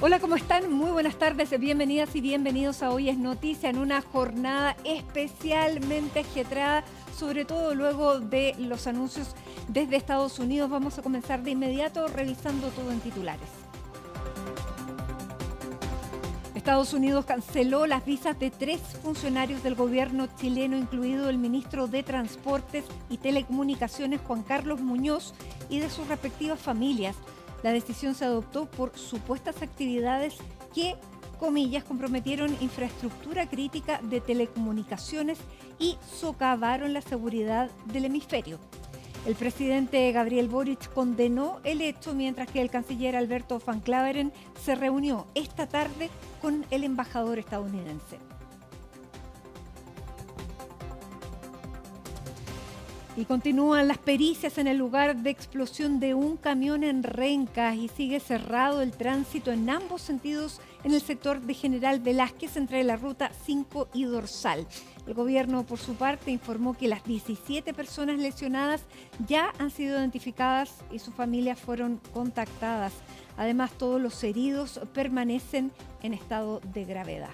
Hola, ¿cómo están? Muy buenas tardes, bienvenidas y bienvenidos a Hoy es Noticia en una jornada especialmente ajetreada, sobre todo luego de los anuncios desde Estados Unidos. Vamos a comenzar de inmediato revisando todo en titulares. Estados Unidos canceló las visas de 3 funcionarios del gobierno chileno, incluido el ministro de Transportes y Telecomunicaciones, Juan Carlos Muñoz, y de sus respectivas familias. La decisión se adoptó por supuestas actividades que, comillas, comprometieron infraestructura crítica de telecomunicaciones y socavaron la seguridad del hemisferio. El presidente Gabriel Boric condenó el hecho, mientras que el canciller Alberto Van Klaveren se reunió esta tarde con el embajador estadounidense. Y continúan las pericias en el lugar de explosión de un camión en Rencas y sigue cerrado el tránsito en ambos sentidos en el sector de General Velázquez entre la Ruta 5 y Dorsal. El gobierno, por su parte, informó que las 17 personas lesionadas ya han sido identificadas y sus familias fueron contactadas. Además, todos los heridos permanecen en estado de gravedad.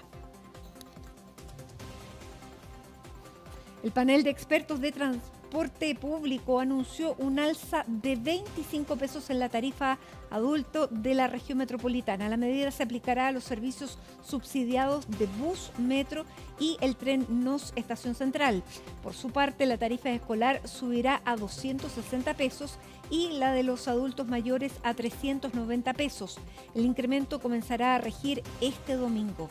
El panel de expertos de transporte público anunció un alza de 25 pesos en la tarifa adulto de la región metropolitana. La medida se aplicará a los servicios subsidiados de bus, metro y el tren NOS Estación Central. Por su parte, la tarifa escolar subirá a 260 pesos y la de los adultos mayores a 390 pesos. El incremento comenzará a regir este domingo.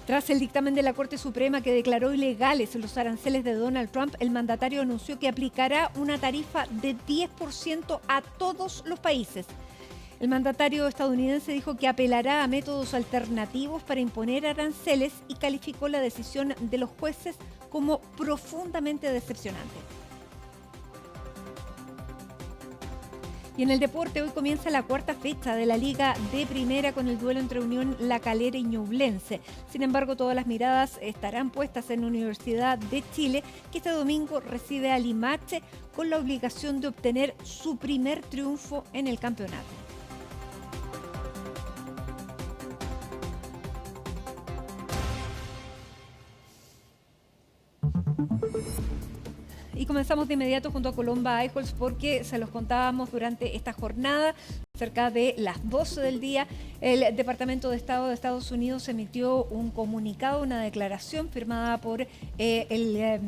Tras el dictamen de la Corte Suprema que declaró ilegales los aranceles de Donald Trump, el mandatario anunció que aplicará una tarifa de 10% a todos los países. El mandatario estadounidense dijo que apelará a métodos alternativos para imponer aranceles y calificó la decisión de los jueces como profundamente decepcionante. Y en el deporte, hoy comienza la 4ª fecha de la Liga de Primera con el duelo entre Unión La Calera y Ñublense. Sin embargo, todas las miradas estarán puestas en Universidad de Chile, que este domingo recibe a Limache con la obligación de obtener su primer triunfo en el campeonato. Y comenzamos de inmediato junto a Colomba Eijols porque se los contábamos durante esta jornada. Cerca de las 12 del día, el Departamento de Estado de Estados Unidos emitió un comunicado, una declaración firmada por el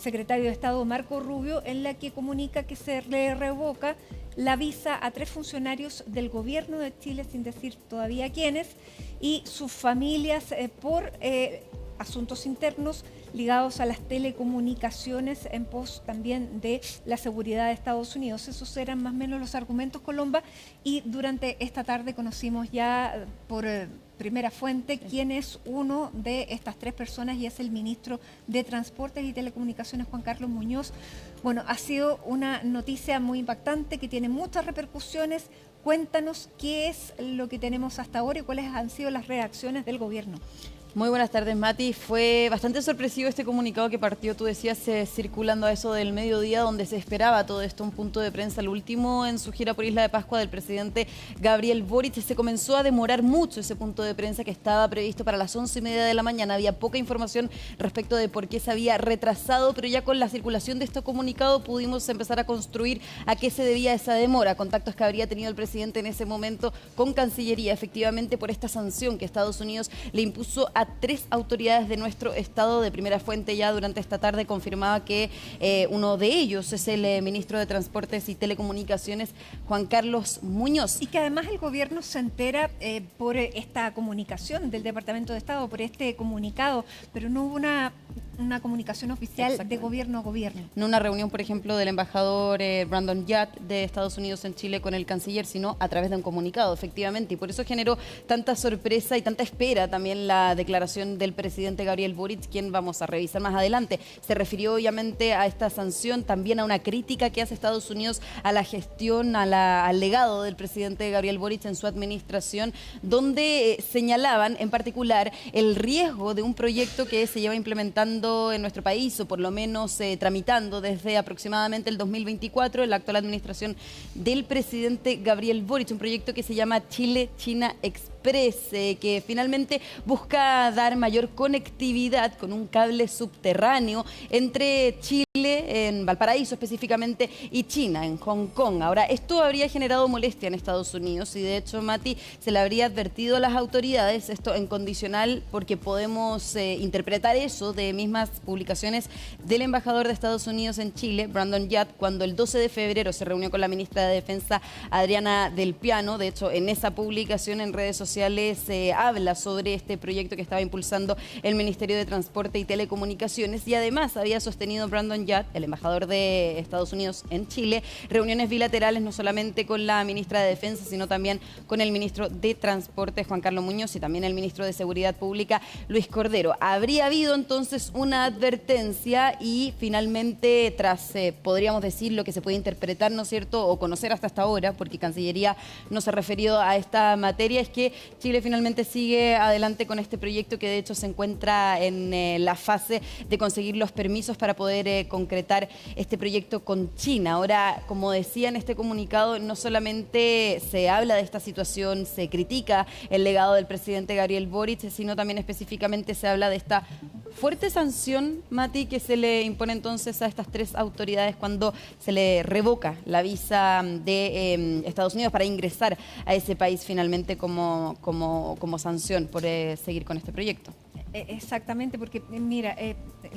secretario de Estado Marco Rubio, en la que comunica que se le revoca la visa a 3 funcionarios del gobierno de Chile, sin decir todavía quiénes, y sus familias por asuntos internos ligados a las telecomunicaciones en pos también de la seguridad de Estados Unidos. Esos eran más o menos los argumentos, Colomba, y durante esta tarde conocimos ya por primera fuente quién es uno de estas 3 personas y es el ministro de Transportes y Telecomunicaciones, Juan Carlos Muñoz. Bueno, ha sido una noticia muy impactante que tiene muchas repercusiones. Cuéntanos qué es lo que tenemos hasta ahora y cuáles han sido las reacciones del gobierno. Muy buenas tardes, Mati. Fue bastante sorpresivo este comunicado que partió, tú decías, circulando a eso del mediodía, donde se esperaba todo esto, un punto de prensa, el último en su gira por Isla de Pascua del presidente Gabriel Boric. Se comenzó a demorar mucho ese punto de prensa que estaba previsto para las 11:30 de la mañana. Había poca información respecto de por qué se había retrasado, pero ya con la circulación de este comunicado pudimos empezar a construir a qué se debía esa demora. Contactos que habría tenido el presidente en ese momento con Cancillería, efectivamente por esta sanción que Estados Unidos le impuso a 3 autoridades de nuestro estado. De primera fuente ya durante esta tarde confirmaba que uno de ellos es el ministro de Transportes y Telecomunicaciones, Juan Carlos Muñoz. Y que además el gobierno se entera por esta comunicación del Departamento de Estado, por este comunicado, pero no hubo una comunicación oficial de gobierno a gobierno. No una reunión, por ejemplo, del embajador Brandon Yatt de Estados Unidos en Chile con el canciller, sino a través de un comunicado, efectivamente. Y por eso generó tanta sorpresa y tanta espera también la declaración del presidente Gabriel Boric, quien vamos a revisar más adelante. Se refirió obviamente a esta sanción, también a una crítica que hace Estados Unidos a la gestión, al legado del presidente Gabriel Boric en su administración, donde señalaban en particular el riesgo de un proyecto que se lleva implementando trabajando en nuestro país, o por lo menos tramitando desde aproximadamente el 2024, la actual administración del presidente Gabriel Boric, un proyecto que se llama Chile-China Express, que finalmente busca dar mayor conectividad con un cable subterráneo entre Chile, en Valparaíso específicamente, y China, en Hong Kong. Ahora, esto habría generado molestia en Estados Unidos y de hecho, Mati, se le habría advertido a las autoridades, esto en condicional, porque podemos interpretar eso de mismas publicaciones del embajador de Estados Unidos en Chile, Brandon Yat, cuando el 12 de febrero se reunió con la ministra de Defensa, Adriana Del Piano. De hecho, en esa publicación en redes sociales habla sobre este proyecto que estaba impulsando el Ministerio de Transporte y Telecomunicaciones, y además había sostenido Brandon Yat, el embajador de Estados Unidos en Chile, reuniones bilaterales no solamente con la ministra de Defensa, sino también con el ministro de Transporte, Juan Carlos Muñoz, y también el ministro de Seguridad Pública, Luis Cordero. Habría habido entonces una advertencia y finalmente, tras, podríamos decir, lo que se puede interpretar, ¿no es cierto?, o conocer hasta ahora, porque Cancillería no se ha referido a esta materia, es que Chile finalmente sigue adelante con este proyecto, que de hecho se encuentra en la fase de conseguir los permisos para poder concretar este proyecto con China. Ahora, como decía en este comunicado, no solamente se habla de esta situación, se critica el legado del presidente Gabriel Boric, sino también específicamente se habla de esta fuerte sanción, Mati, que se le impone entonces a estas tres autoridades cuando se le revoca la visa de Estados Unidos para ingresar a ese país finalmente como sanción por seguir con este proyecto. Exactamente, porque mira,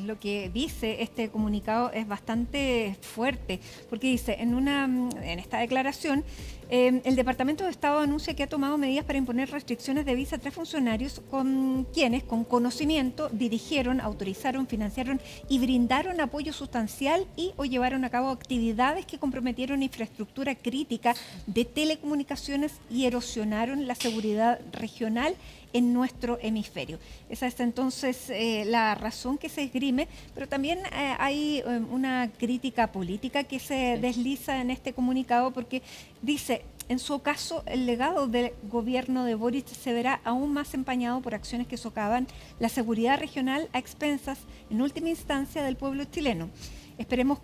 lo que dice este comunicado es bastante fuerte, porque dice, en esta declaración, el Departamento de Estado anuncia que ha tomado medidas para imponer restricciones de visa a tres funcionarios con quienes, con conocimiento, dirigieron, autorizaron, financiaron y brindaron apoyo sustancial y o llevaron a cabo actividades que comprometieron infraestructura crítica de telecomunicaciones y erosionaron la seguridad regional en nuestro hemisferio. Esa es entonces la razón que se esgrime, pero también hay una crítica política que se desliza en este comunicado, porque dice, en su caso, el legado del gobierno de Boric se verá aún más empañado por acciones que socavan la seguridad regional a expensas, en última instancia, del pueblo chileno. Esperamos,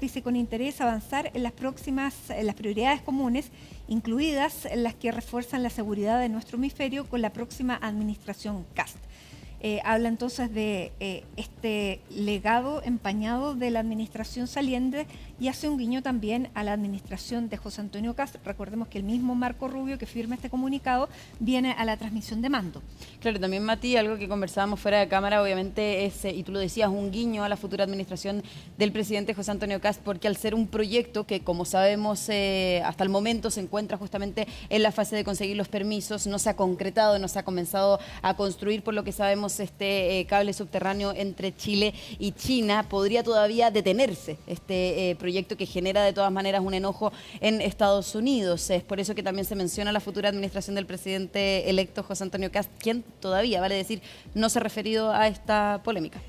dice, con interés avanzar en las prioridades comunes, incluidas las que refuerzan la seguridad de nuestro hemisferio con la próxima administración Kast. Habla entonces de este legado empañado de la administración saliente y hace un guiño también a la administración de José Antonio Kast. Recordemos que el mismo Marco Rubio que firma este comunicado viene a la transmisión de mando. Claro, también, Mati, algo que conversábamos fuera de cámara, obviamente es, y tú lo decías, un guiño a la futura administración del presidente José Antonio Kast, porque al ser un proyecto que, como sabemos, hasta el momento se encuentra justamente en la fase de conseguir los permisos, no se ha concretado, no se ha comenzado a construir, por lo que sabemos, este cable subterráneo entre Chile y China, podría todavía detenerse este proyecto que genera de todas maneras un enojo en Estados Unidos. Es por eso que también se menciona la futura administración del presidente electo José Antonio Kast, quien todavía, vale decir, no se ha referido a esta polémica.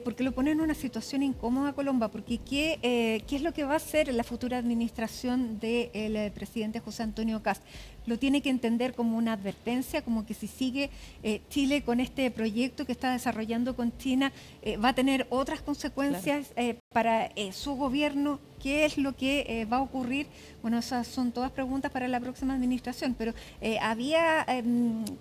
Porque lo pone en una situación incómoda, Colomba, porque ¿qué es lo que va a hacer la futura administración del presidente José Antonio Kast? Lo tiene que entender como una advertencia, como que si sigue Chile con este proyecto que está desarrollando con China, va a tener otras consecuencias para su gobierno. ¿Qué es lo que va a ocurrir? Bueno, esas son todas preguntas para la próxima administración, pero había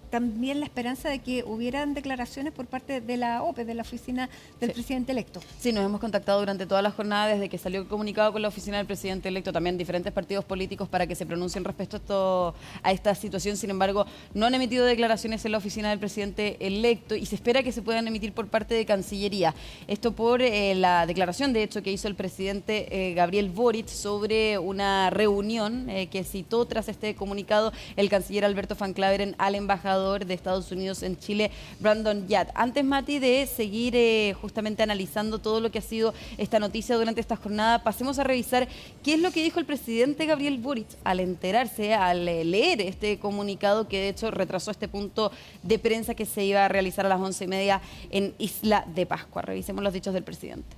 también la esperanza de que hubieran declaraciones por parte de la OPE, de la oficina del presidente electo. Sí, nos hemos contactado durante toda la jornada desde que salió el comunicado con la oficina del presidente electo, también diferentes partidos políticos, para que se pronuncien respecto a esta situación. Sin embargo, no han emitido declaraciones en la oficina del presidente electo y se espera que se puedan emitir por parte de Cancillería. Esto por la declaración, de hecho, que hizo el presidente Gabriel Boric sobre una reunión que citó tras este comunicado el canciller Alberto Van Claveren al embajador de Estados Unidos en Chile, Brandon Yat. Antes, Mati, de seguir justamente analizando todo lo que ha sido esta noticia durante esta jornada, pasemos a revisar qué es lo que dijo el presidente Gabriel Boric al enterarse, al leer este comunicado, que de hecho retrasó este punto de prensa que se iba a realizar a las 11:30 en Isla de Pascua. Revisemos los dichos del presidente.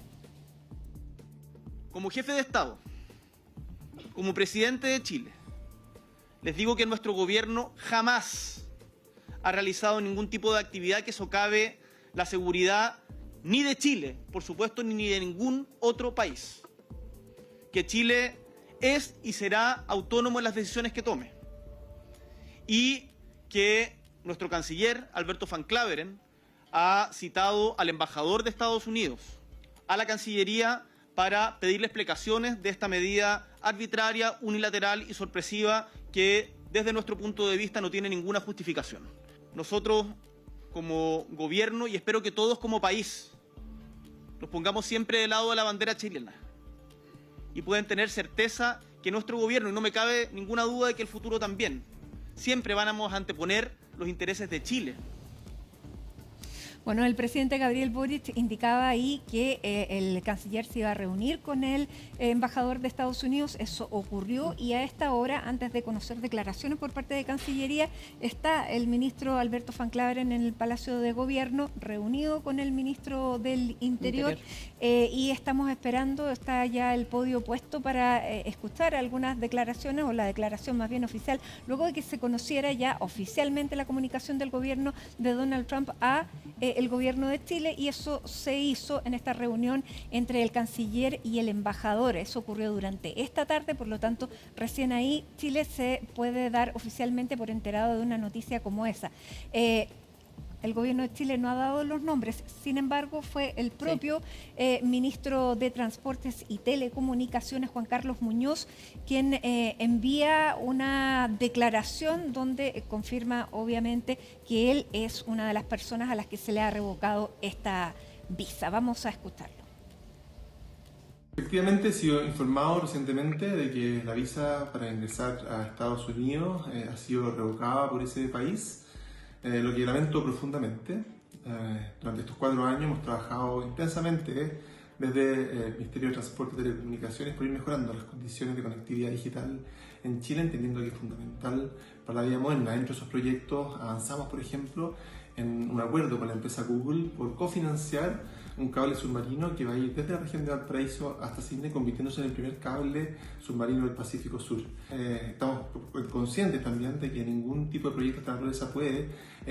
Como jefe de Estado, como presidente de Chile, les digo que nuestro gobierno jamás ha realizado ningún tipo de actividad que socave la seguridad ni de Chile, por supuesto, ni de ningún otro país. Que Chile es y será autónomo en las decisiones que tome. Y que nuestro canciller, Alberto Van Claveren, ha citado al embajador de Estados Unidos a la Cancillería para pedirle explicaciones de esta medida arbitraria, unilateral y sorpresiva que desde nuestro punto de vista no tiene ninguna justificación. Nosotros como gobierno, y espero que todos como país, nos pongamos siempre del lado de la bandera chilena y pueden tener certeza que nuestro gobierno, y no me cabe ninguna duda de que el futuro también, siempre vamos a anteponer los intereses de Chile. Bueno, el presidente Gabriel Boric indicaba ahí que el canciller se iba a reunir con el embajador de Estados Unidos. Eso ocurrió y a esta hora, antes de conocer declaraciones por parte de Cancillería, está el ministro Alberto Van Claveren en el Palacio de Gobierno, reunido con el ministro del Interior. Y estamos esperando, está ya el podio puesto para escuchar algunas declaraciones, o la declaración más bien oficial, luego de que se conociera ya oficialmente la comunicación del gobierno de Donald Trump a el gobierno de Chile, y eso se hizo en esta reunión entre el canciller y el embajador. Eso ocurrió durante esta tarde, por lo tanto, recién ahí Chile se puede dar oficialmente por enterado de una noticia como esa. El gobierno de Chile no ha dado los nombres, sin embargo, fue el propio ministro de Transportes y Telecomunicaciones, Juan Carlos Muñoz, quien envía una declaración donde confirma, obviamente, que él es una de las personas a las que se le ha revocado esta visa. Vamos a escucharlo. Efectivamente, he sido informado recientemente de que la visa para ingresar a Estados Unidos ha sido revocada por ese país. Lo que lamento profundamente. Durante estos 4 años hemos trabajado intensamente desde el Ministerio de Transporte y Telecomunicaciones por ir mejorando las condiciones de conectividad digital en Chile, entendiendo que es fundamental para la vida moderna. Dentro de esos proyectos avanzamos, por ejemplo, en un acuerdo con la empresa Google por cofinanciar un cable submarino que va a ir desde la región de Valparaíso hasta Cisne, convirtiéndose en el primer cable submarino del Pacífico Sur. Estamos conscientes también de que ningún tipo de proyecto de esta naturaleza puede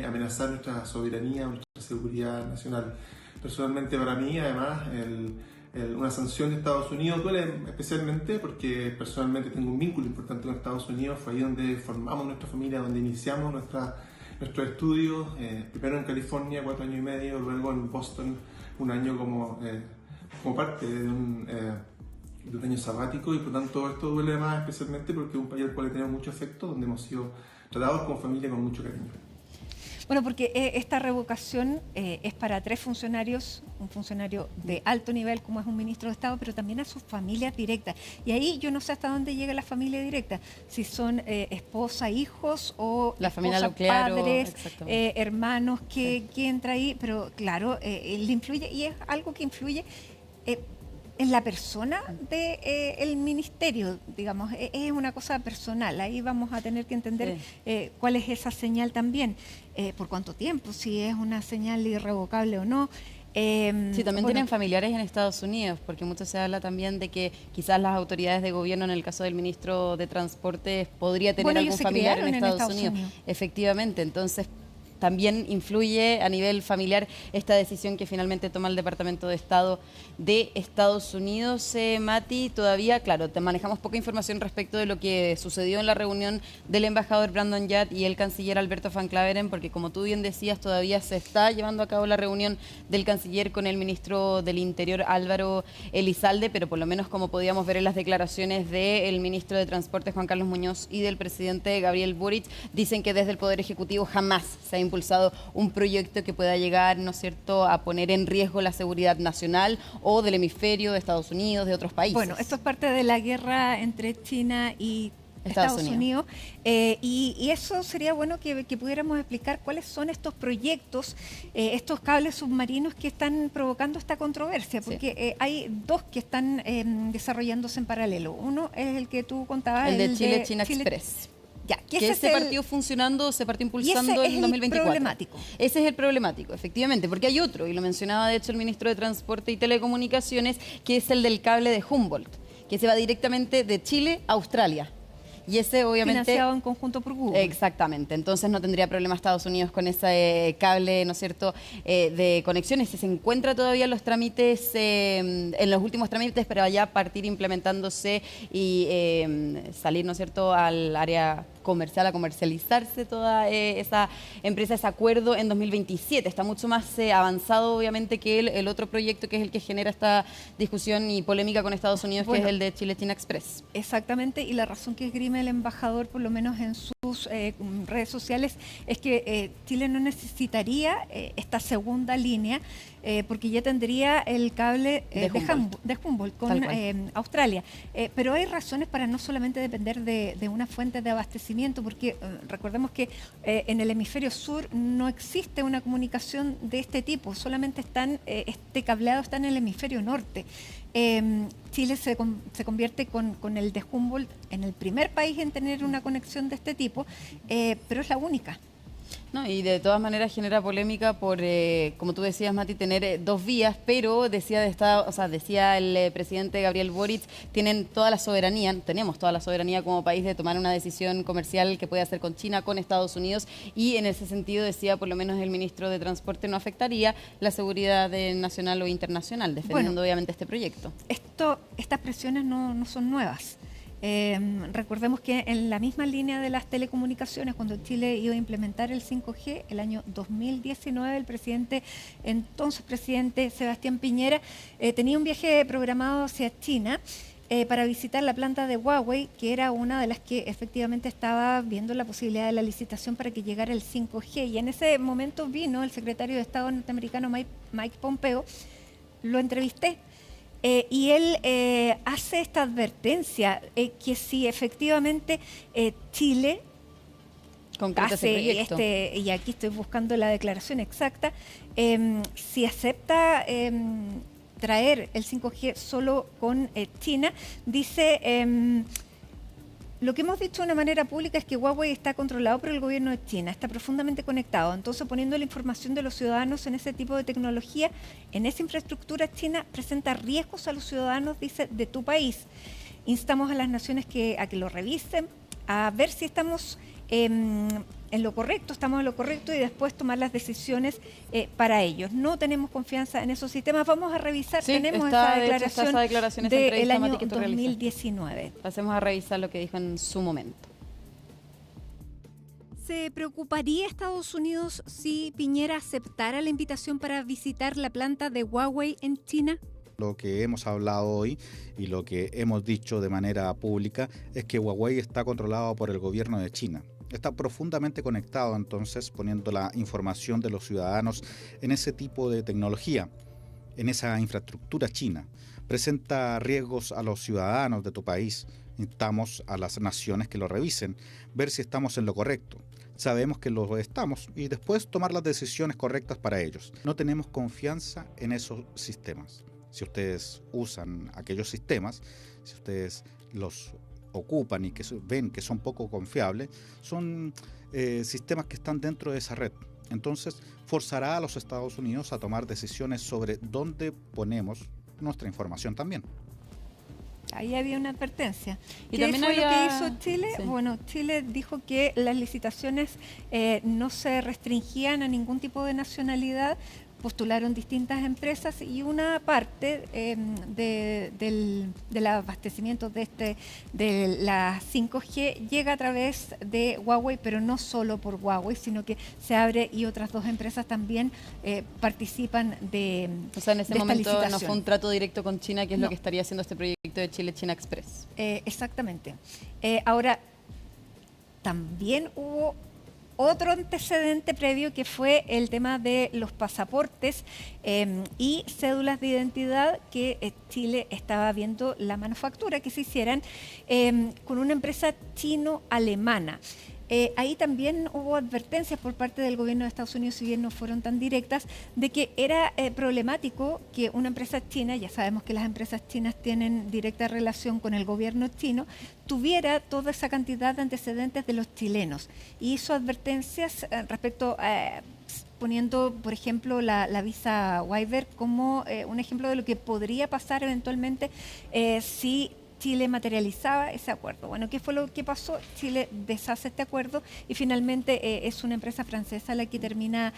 amenazar nuestra soberanía, nuestra seguridad nacional. Personalmente, para mí, además, una sanción de Estados Unidos duele especialmente porque personalmente tengo un vínculo importante con Estados Unidos. Fue ahí donde formamos nuestra familia, donde iniciamos nuestros estudios, primero en California, 4 años y medio, luego en Boston, 1 año como parte de un año sabático, y por tanto esto duele más especialmente porque es un país al cual le tenemos mucho afecto, donde hemos sido tratados como familia con mucho cariño. Bueno, porque esta revocación es para 3 funcionarios, un funcionario de alto nivel como es un ministro de Estado, pero también a sus familias directas. Y ahí yo no sé hasta dónde llega la familia directa, si son esposa, hijos o la familia esposa, nuclear, padres, hermanos que entra ahí, pero claro, le influye, y es algo que influye en la persona del ministerio, digamos, es una cosa personal. Ahí vamos a tener que entender cuál es esa señal también, por cuánto tiempo, si es una señal irrevocable o no. Sí, también tienen familiares en Estados Unidos, porque mucho se habla también de que quizás las autoridades de gobierno, en el caso del ministro de Transportes, podría tener algún familiar en Estados Unidos. Efectivamente, entonces también influye a nivel familiar esta decisión que finalmente toma el Departamento de Estado de Estados Unidos. Mati, todavía, claro, te manejamos poca información respecto de lo que sucedió en la reunión del embajador Brandon Yat y el canciller Alberto Van Claveren, porque como tú bien decías, todavía se está llevando a cabo la reunión del canciller con el ministro del Interior, Álvaro Elizalde, pero por lo menos como podíamos ver en las declaraciones del ministro de Transporte, Juan Carlos Muñoz, y del presidente Gabriel Boric, dicen que desde el Poder Ejecutivo jamás se ha impulsado un proyecto que pueda llegar, ¿no es cierto?, a poner en riesgo la seguridad nacional o del hemisferio, de Estados Unidos, de otros países. Bueno, esto es parte de la guerra entre China y Estados Unidos. Y eso sería bueno que pudiéramos explicar cuáles son estos proyectos, estos cables submarinos que están provocando esta controversia, porque hay 2 que están desarrollándose en paralelo. Uno es el que tú contabas, el de Chile-China Express. Ya, que se partió funcionando, se partió impulsando en 2024. Problemático. Ese es el problemático, efectivamente, porque hay otro, y lo mencionaba de hecho el ministro de Transporte y Telecomunicaciones, que es el del cable de Humboldt, que se va directamente de Chile a Australia, Y ese obviamente... Financiado en conjunto por Google. Exactamente, entonces no tendría problema Estados Unidos con ese cable, ¿no es cierto?, de conexiones. Se encuentra todavía en los trámites, en los últimos trámites, pero ya partir implementándose y salir, ¿no es cierto?, al área comercial, a comercializarse toda esa empresa, ese acuerdo en 2027. Está mucho más avanzado, obviamente, que el otro proyecto que es el que genera esta discusión y polémica con Estados Unidos, que es el de Chile-China Express. Exactamente, y la razón que esgrime el embajador, por lo menos en sus redes sociales, es que Chile no necesitaría esta segunda línea, porque ya tendría el cable de Humboldt con Australia. Pero hay razones para no solamente depender de una fuente de abastecimiento, porque recordemos que en el hemisferio sur no existe una comunicación de este tipo, solamente este cableado está en el hemisferio norte. Chile se convierte con el de Humboldt en el primer país en tener una conexión de este tipo, pero es la única. No, y de todas maneras genera polémica por, como tú decías, Mati, tener dos vías, pero decía el presidente Gabriel Boric, tenemos toda la soberanía como país de tomar una decisión comercial que puede hacer con China, con Estados Unidos, y en ese sentido decía, por lo menos el ministro de Transporte, no afectaría la seguridad nacional o internacional, defendiendo obviamente este proyecto. Estas presiones no son nuevas. Recordemos que en la misma línea de las telecomunicaciones, cuando Chile iba a implementar el 5G, el año 2019, el entonces presidente Sebastián Piñera tenía un viaje programado hacia China para visitar la planta de Huawei, que era una de las que efectivamente estaba viendo la posibilidad de la licitación para que llegara el 5G. Y en ese momento vino el secretario de Estado norteamericano Mike Pompeo, lo entrevisté. Y él hace esta advertencia que si efectivamente Chile hace y aquí estoy buscando la declaración exacta, si acepta traer el 5G solo con China, dice... Lo que hemos dicho de una manera pública es que Huawei está controlado por el gobierno de China, está profundamente conectado. Entonces, poniendo la información de los ciudadanos en ese tipo de tecnología, en esa infraestructura, China presenta riesgos a los ciudadanos, dice, de tu país. Instamos a las naciones a que lo revisen, a ver si estamos en lo correcto, y después tomar las decisiones para ellos. No tenemos confianza en esos sistemas. Vamos a revisar, tenemos esa declaración del año 2019. Pasemos a revisar lo que dijo en su momento. ¿Se preocuparía Estados Unidos si Piñera aceptara la invitación para visitar la planta de Huawei en China? Lo que hemos hablado hoy y lo que hemos dicho de manera pública es que Huawei está controlado por el gobierno de China. Está profundamente conectado, entonces, poniendo la información de los ciudadanos en ese tipo de tecnología, en esa infraestructura china. Presenta riesgos a los ciudadanos de tu país. Instamos a las naciones que lo revisen, ver si estamos en lo correcto. Sabemos que lo estamos y después tomar las decisiones correctas para ellos. No tenemos confianza en esos sistemas. Si ustedes usan aquellos sistemas, si ustedes los ocupan y que ven que son poco confiables, son sistemas que están dentro de esa red. Entonces, forzará a los Estados Unidos a tomar decisiones sobre dónde ponemos nuestra información también. Ahí había una advertencia. ¿Y ¿Qué también fue lo que hizo Chile? Sí. Bueno, Chile dijo que las licitaciones no se restringían a ningún tipo de nacionalidad. Postularon distintas empresas y una parte del abastecimiento de la 5G llega a través de Huawei, pero no solo por Huawei, sino que se abre y otras dos empresas también participan de O sea, en ese momento no fue un licitación. trato directo con China, que es lo que estaría haciendo este proyecto de Chile-China Express. Exactamente. Ahora, también hubo otro antecedente previo que fue el tema de los pasaportes y cédulas de identidad que Chile estaba viendo la manufactura que se hicieran con una empresa chino-alemana. Ahí también hubo advertencias por parte del gobierno de Estados Unidos, si bien no fueron tan directas, de que era problemático que una empresa china, ya sabemos que las empresas chinas tienen directa relación con el gobierno chino, tuviera toda esa cantidad de antecedentes de los chilenos. Y hizo advertencias respecto a poniendo, por ejemplo, la visa waiver como un ejemplo de lo que podría pasar eventualmente si Chile materializaba ese acuerdo. Bueno, ¿qué fue lo que pasó? Chile deshace este acuerdo y finalmente es una empresa francesa la que termina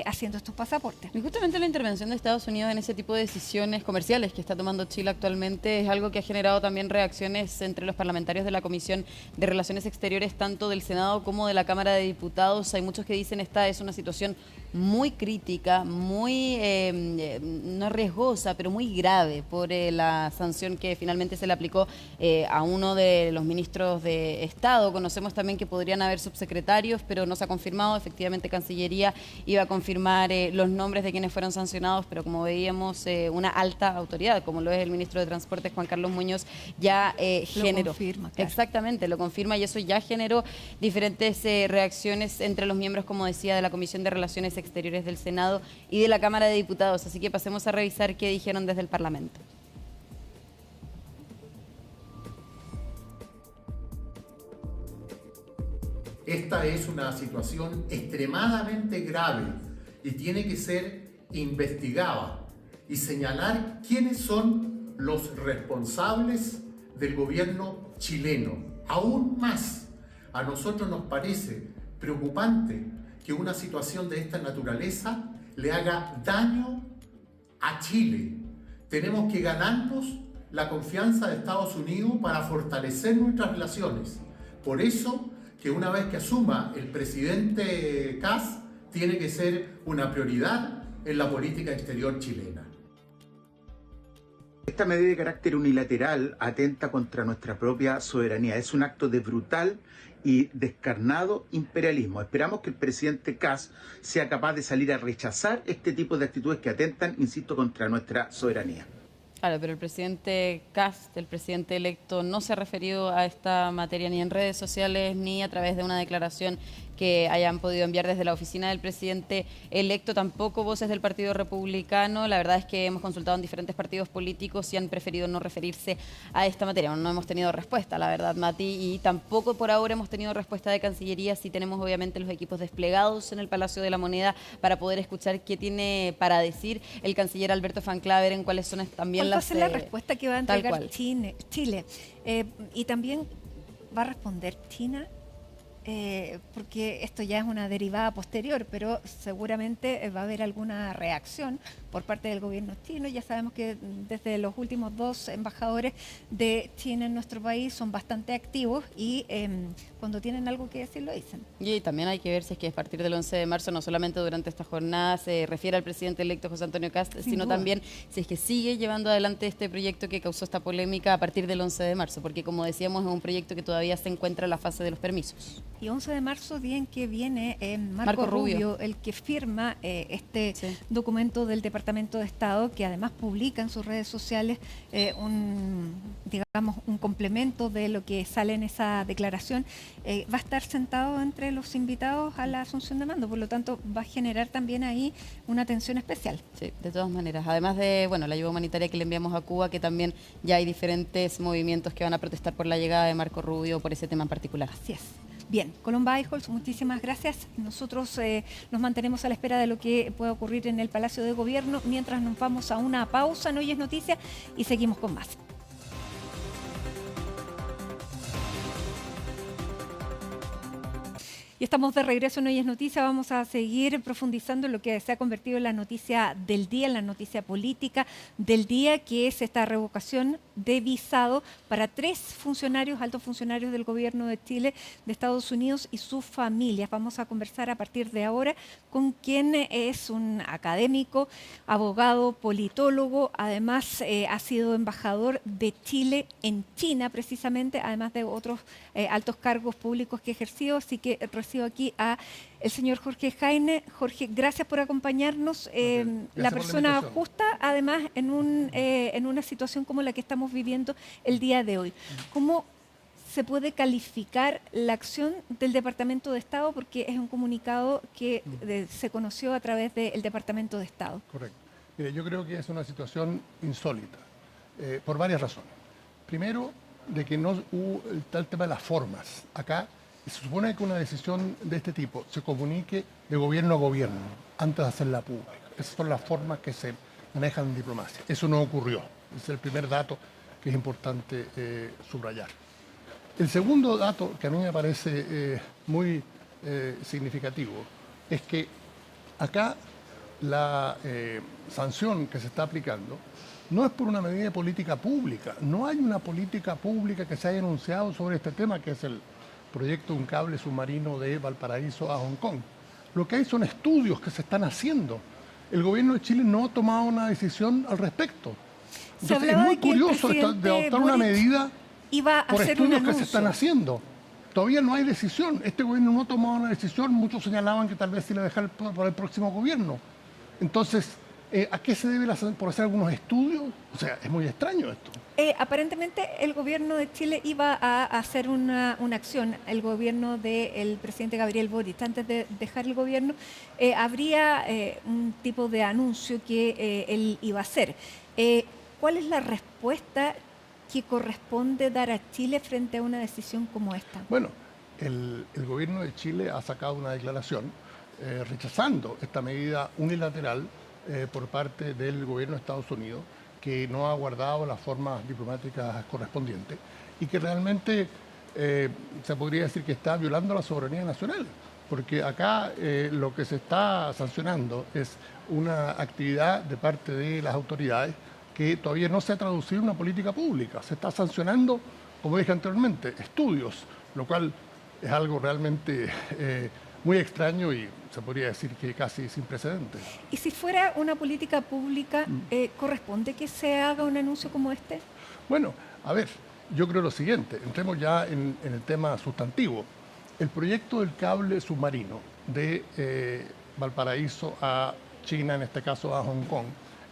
haciendo estos pasaportes. Y justamente la intervención de Estados Unidos en ese tipo de decisiones comerciales que está tomando Chile actualmente es algo que ha generado también reacciones entre los parlamentarios de la Comisión de Relaciones Exteriores, tanto del Senado como de la Cámara de Diputados. Hay muchos que dicen esta es una situación muy crítica, muy, no riesgosa, pero muy grave por la sanción que finalmente se le aplicó a uno de los ministros de Estado. Conocemos también que podrían haber subsecretarios, pero no se ha confirmado. Efectivamente, Cancillería iba a confirmar los nombres de quienes fueron sancionados, pero como veíamos, una alta autoridad, como lo es el ministro de Transportes, Juan Carlos Muñoz, ya generó. Lo confirma, claro. Exactamente, lo confirma y eso ya generó diferentes reacciones entre los miembros, como decía, de la Comisión de Relaciones Exteriores del Senado y de la Cámara de Diputados. Así que pasemos a revisar qué dijeron desde el Parlamento. Esta es una situación extremadamente grave y tiene que ser investigada y señalar quiénes son los responsables del gobierno chileno. Aún más, a nosotros nos parece preocupante que una situación de esta naturaleza le haga daño a Chile. Tenemos que ganarnos la confianza de Estados Unidos para fortalecer nuestras relaciones. Por eso, que una vez que asuma el presidente Kast, tiene que ser una prioridad en la política exterior chilena. Esta medida de carácter unilateral atenta contra nuestra propia soberanía. Es un acto de brutal y descarnado imperialismo. Esperamos que el presidente Kast sea capaz de salir a rechazar este tipo de actitudes que atentan, insisto, contra nuestra soberanía. Claro, pero el presidente Kast, el presidente electo, no se ha referido a esta materia ni en redes sociales ni a través de una declaración que hayan podido enviar desde la oficina del presidente electo, tampoco voces del Partido Republicano. La verdad es que hemos consultado en diferentes partidos políticos y han preferido no referirse a esta materia. No hemos tenido respuesta, la verdad, Mati, y tampoco por ahora hemos tenido respuesta de Cancillería. Sí tenemos obviamente los equipos desplegados en el Palacio de la Moneda para poder escuchar qué tiene para decir el canciller Alberto Van Claveren, cuáles son también ¿Cuál va a ser la respuesta que va a entregar Chile? Y también va a responder China, porque esto ya es una derivada posterior, pero seguramente va a haber alguna reacción por parte del gobierno chino. Ya sabemos que desde los últimos 2 embajadores de China en nuestro país son bastante activos y cuando tienen algo que decir lo dicen. Y también hay que ver si es que a partir del 11 de marzo, no solamente durante esta jornada se refiere al presidente electo José Antonio Kast, sino también si es que sigue llevando adelante este proyecto que causó esta polémica a partir del 11 de marzo, porque como decíamos es un proyecto que todavía se encuentra en la fase de los permisos. Y 11 de marzo, día en que viene Marco Rubio, el que firma este documento del Departamento de Estado, que además publica en sus redes sociales un complemento de lo que sale en esa declaración. Va a estar sentado entre los invitados a la asunción de mando, por lo tanto va a generar también ahí una atención especial. Sí, de todas maneras, además de la ayuda humanitaria que le enviamos a Cuba, que también ya hay diferentes movimientos que van a protestar por la llegada de Marco Rubio por ese tema en particular. Así es. Bien, Colomba Eichholz, muchísimas gracias. Nosotros nos mantenemos a la espera de lo que pueda ocurrir en el Palacio de Gobierno, mientras nos vamos a una pausa, No Hoy es Noticia, y seguimos con más. Y estamos de regreso en Hoy es Noticia. Vamos a seguir profundizando en lo que se ha convertido en la noticia del día, en la noticia política del día, que es esta revocación de visado para 3 funcionarios, altos funcionarios del gobierno de Chile, de Estados Unidos y sus familias. Vamos a conversar a partir de ahora con quien es un académico, abogado, politólogo, además ha sido embajador de Chile en China precisamente, además de otros altos cargos públicos que ha ejercido, así que recibo aquí a el señor Jorge Jaime. Jorge, gracias por acompañarnos. La persona justa, además, en una situación como la que estamos viviendo el día de hoy. ¿Cómo se puede calificar la acción del Departamento de Estado? Porque es un comunicado que se conoció a través del Departamento de Estado. Correcto. Mire, yo creo que es una situación insólita, por varias razones. Primero, de que no hubo el tema de las formas. Acá se supone que una decisión de este tipo se comunique de gobierno a gobierno antes de hacerla pública. Esas son las formas que se manejan en diplomacia. Eso no ocurrió. Ese es el primer dato que es importante subrayar. El segundo dato que a mí me parece muy significativo es que acá la sanción que se está aplicando no es por una medida de política pública. No hay una política pública que se haya anunciado sobre este tema, que es el proyecto de un cable submarino de Valparaíso a Hong Kong. Lo que hay son estudios que se están haciendo. El gobierno de Chile no ha tomado una decisión al respecto. Entonces, es muy curioso de adoptar una medida por estudios que se están haciendo. Todavía no hay decisión. Este gobierno no ha tomado una decisión. Muchos señalaban que tal vez se la dejar para el próximo gobierno. Entonces, ¿a qué se debe por hacer algunos estudios? O sea, es muy extraño esto. Aparentemente el gobierno de Chile iba a hacer una acción, el gobierno del presidente Gabriel Boric. Antes de dejar el gobierno, habría un tipo de anuncio que él iba a hacer. ¿Cuál es la respuesta que corresponde dar a Chile frente a una decisión como esta? Bueno, el gobierno de Chile ha sacado una declaración rechazando esta medida unilateral por parte del gobierno de Estados Unidos, que no ha guardado las formas diplomáticas correspondientes y que realmente se podría decir que está violando la soberanía nacional, porque acá lo que se está sancionando es una actividad de parte de las autoridades que todavía no se ha traducido en una política pública. Se está sancionando, como dije anteriormente, estudios, lo cual es algo realmente muy extraño y se podría decir que casi sin precedentes. ¿Y si fuera una política pública, corresponde que se haga un anuncio como este? Bueno, a ver, yo creo lo siguiente, entremos ya en el tema sustantivo. El proyecto del cable submarino de Valparaíso a China, en este caso a Hong Kong,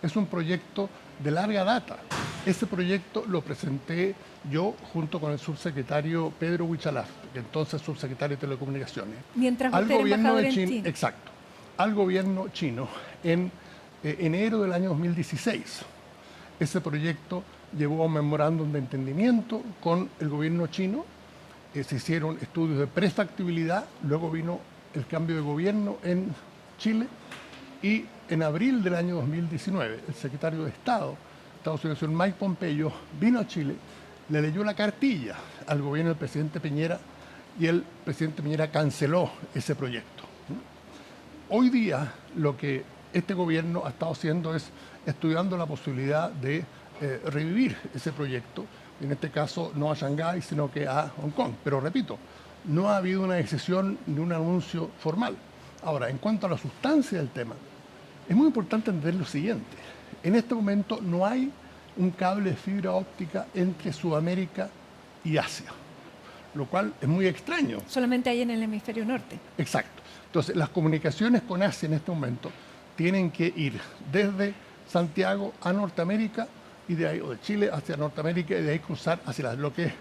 es un proyecto de larga data. Ese proyecto lo presenté yo junto con el subsecretario Pedro Huichalaf, que entonces subsecretario de Telecomunicaciones. Mientras usted era embajador en China. Exacto. Al gobierno chino en enero del año 2016. Ese proyecto llevó a un memorándum de entendimiento con el gobierno chino. Se hicieron estudios de prefactibilidad, luego vino el cambio de gobierno en Chile y en abril del año 2019 el secretario de Estado de Estados Unidos, Mike Pompeo, vino a Chile, le leyó la cartilla al gobierno del presidente Piñera y el presidente Piñera canceló ese proyecto. Hoy día lo que este gobierno ha estado haciendo es estudiando la posibilidad de revivir ese proyecto, en este caso no a Shanghái, sino que a Hong Kong. Pero repito, no ha habido una decisión ni un anuncio formal. Ahora, en cuanto a la sustancia del tema, es muy importante entender lo siguiente. En este momento no hay un cable de fibra óptica entre Sudamérica y Asia, lo cual es muy extraño. Solamente hay en el hemisferio norte. Exacto. Entonces, las comunicaciones con Asia en este momento tienen que ir desde Santiago a Norteamérica y de ahí, o de Chile hacia Norteamérica y de ahí cruzar hacia lo que es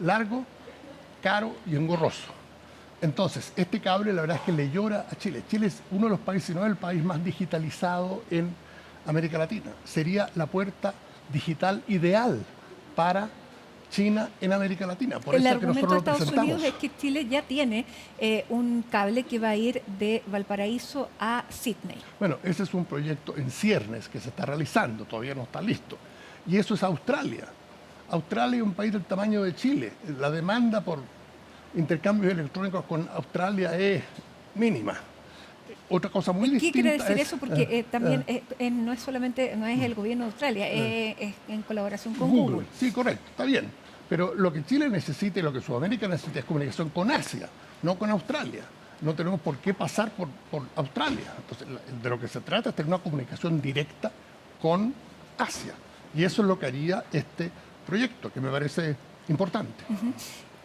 largo, caro y engorroso. Entonces, este cable la verdad es que le llora a Chile. Chile es uno de los países, si no el país más digitalizado en América Latina. Sería la puerta digital ideal para China en América Latina. Por el eso que argumento de nosotros Estados Unidos es que Chile ya tiene un cable que va a ir de Valparaíso a Sydney. Bueno, ese es un proyecto en ciernes que se está realizando, todavía no está listo. Y eso es Australia. Australia es un país del tamaño de Chile. La demanda por intercambios electrónicos con Australia es mínima. Otra cosa muy distinta. ¿Qué quiere decir eso? Porque también no es solamente el gobierno de Australia, es en colaboración con Google. Sí, correcto, está bien. Pero lo que Chile necesita y lo que Sudamérica necesita es comunicación con Asia, no con Australia. No tenemos por qué pasar por Australia. Entonces, de lo que se trata es tener una comunicación directa con Asia. Y eso es lo que haría este proyecto, que me parece importante.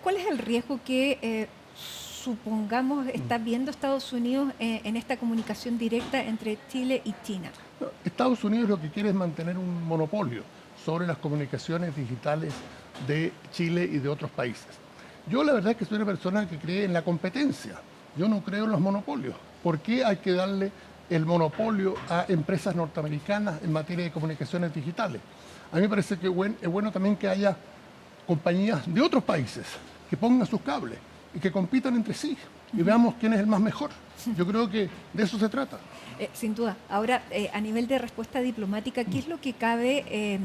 ¿Cuál es el riesgo que supongamos está viendo Estados Unidos en esta comunicación directa entre Chile y China? No, Estados Unidos lo que quiere es mantener un monopolio sobre las comunicaciones digitales de Chile y de otros países. Yo la verdad es que soy una persona que cree en la competencia. Yo no creo en los monopolios. ¿Por qué hay que darle el monopolio a empresas norteamericanas en materia de comunicaciones digitales? A mí me parece que es bueno también que haya compañías de otros países que pongan sus cables y que compitan entre sí. y veamos quién es el más mejor. Yo creo que de eso se trata. Sin duda. Ahora, a nivel de respuesta diplomática, ¿qué es lo que cabe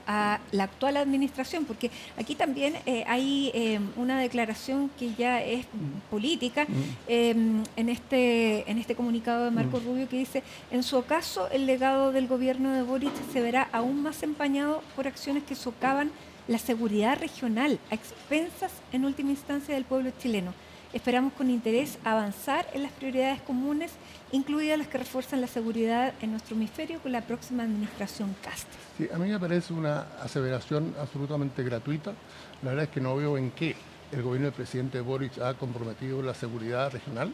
a la actual administración? Porque aquí también hay una declaración que ya es política en este comunicado de Marco Rubio que dice: en su caso, el legado del gobierno de Boric se verá aún más empañado por acciones que socavan la seguridad regional a expensas, en última instancia, del pueblo chileno. Esperamos con interés avanzar en las prioridades comunes, incluidas las que refuerzan la seguridad en nuestro hemisferio con la próxima administración Kast. Sí, a mí me parece una aseveración absolutamente gratuita. La verdad es que no veo en qué el gobierno del presidente Boric ha comprometido la seguridad regional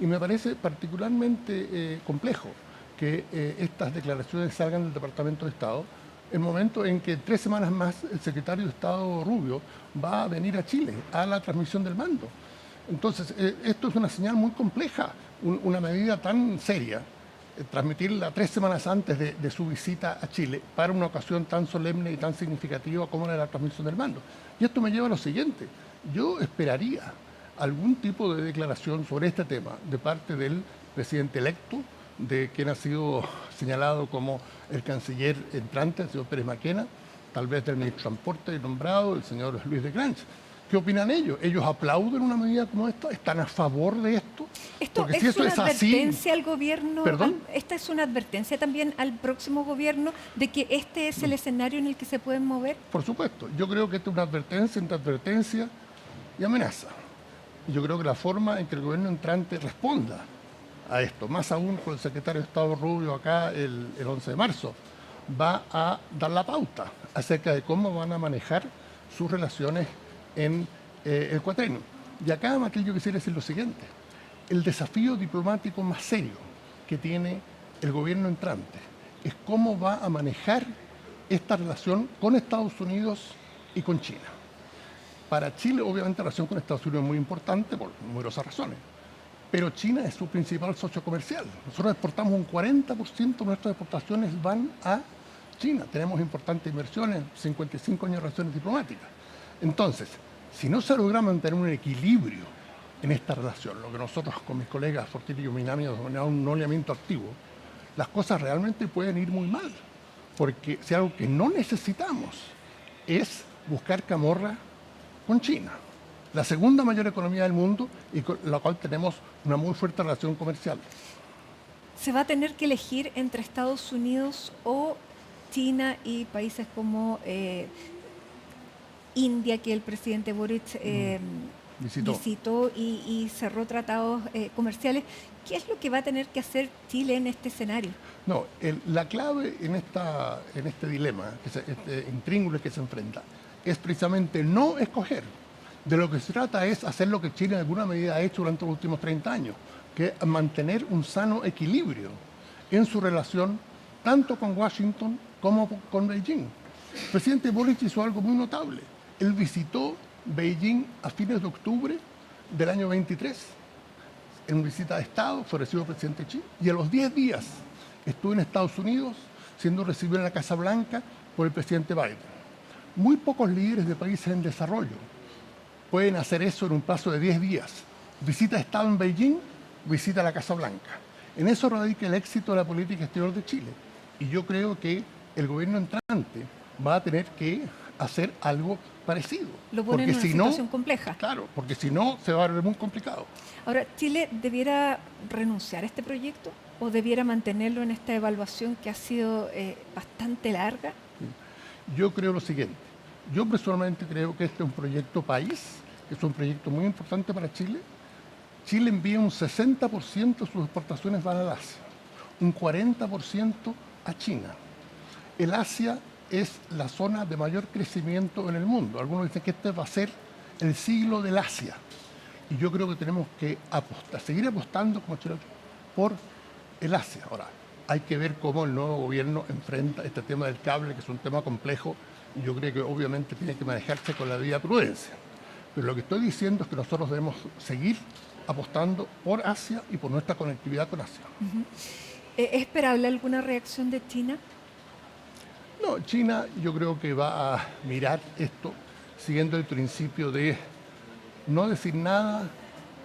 y me parece particularmente complejo que estas declaraciones salgan del Departamento de Estado el momento en que 3 semanas más el secretario de Estado Rubio va a venir a Chile a la transmisión del mando. Entonces, esto es una señal muy compleja, una medida tan seria, transmitirla 3 semanas antes de su visita a Chile para una ocasión tan solemne y tan significativa como la transmisión del mando. Y esto me lleva a lo siguiente: yo esperaría algún tipo de declaración sobre este tema de parte del presidente electo, de quien ha sido señalado como el canciller entrante, el señor Pérez Maquena, tal vez del ministro de Transporte nombrado, el señor Luis de Grange. ¿Qué opinan ellos? ¿Ellos aplauden una medida como esta? ¿Están a favor de esto? Porque si esto es una advertencia al gobierno. ¿Perdón? ¿Esta es una advertencia también al próximo gobierno de que este es el escenario en el que se pueden mover? Por supuesto. Yo creo que esta es una advertencia entre advertencia y amenaza. Y yo creo que la forma en que el gobierno entrante responda a esto, más aún con el secretario de Estado Rubio acá el 11 de marzo, va a dar la pauta acerca de cómo van a manejar sus relaciones en el cuatrenio. Y acá, Matilde, yo quisiera decir lo siguiente: el desafío diplomático más serio que tiene el gobierno entrante es cómo va a manejar esta relación con Estados Unidos y con China. Para Chile, obviamente, la relación con Estados Unidos es muy importante por numerosas razones, pero China es su principal socio comercial. Nosotros exportamos un 40% de nuestras exportaciones van a China. Tenemos importantes inversiones, 55 años de relaciones diplomáticas. Entonces, si no se logra mantener un equilibrio en esta relación, lo que nosotros con mis colegas Fortillo y Minami denominamos un no alineamiento activo, las cosas realmente pueden ir muy mal. Porque si algo que no necesitamos es buscar camorra con China, la segunda mayor economía del mundo y con la cual tenemos una muy fuerte relación comercial. ¿Se va a tener que elegir entre Estados Unidos o China y países como India, que el presidente Boric visitó y cerró tratados comerciales? ¿Qué es lo que va a tener que hacer Chile en este escenario? No, la clave en este dilema, este intríngulo que se enfrenta, es precisamente no escoger. De lo que se trata es hacer lo que Chile en alguna medida ha hecho durante los últimos 30 años, que es mantener un sano equilibrio en su relación tanto con Washington como con Beijing. El presidente Boric hizo algo muy notable. Él visitó Beijing a fines de octubre del año 23, en visita de Estado, fue recibido por el presidente Xi, y a los 10 días estuvo en Estados Unidos siendo recibido en la Casa Blanca por el presidente Biden. Muy pocos líderes de países en desarrollo pueden hacer eso en un plazo de 10 días. Visita de Estado en Beijing, visita a la Casa Blanca. En eso radica el éxito de la política exterior de Chile. Y yo creo que el gobierno entrante va a tener que hacer algo parecido. Lo pone en una situación compleja. Claro, porque si no se va a ver muy complicado. Ahora, ¿Chile debiera renunciar a este proyecto o debiera mantenerlo en esta evaluación que ha sido bastante larga? Yo creo lo siguiente. Yo personalmente creo que este es un proyecto país, que es un proyecto muy importante para Chile. Chile envía un 60% de sus exportaciones van al Asia, un 40% a China. El Asia es la zona de mayor crecimiento en el mundo. Algunos dicen que este va a ser el siglo del Asia. Y yo creo que tenemos que seguir apostando como Chile por el Asia. Ahora, hay que ver cómo el nuevo gobierno enfrenta este tema del cable, que es un tema complejo, y yo creo que obviamente tiene que manejarse con la debida prudencia. Pero lo que estoy diciendo es que nosotros debemos seguir apostando por Asia y por nuestra conectividad con Asia. ¿Es esperable alguna reacción de China? No, China yo creo que va a mirar esto siguiendo el principio de no decir nada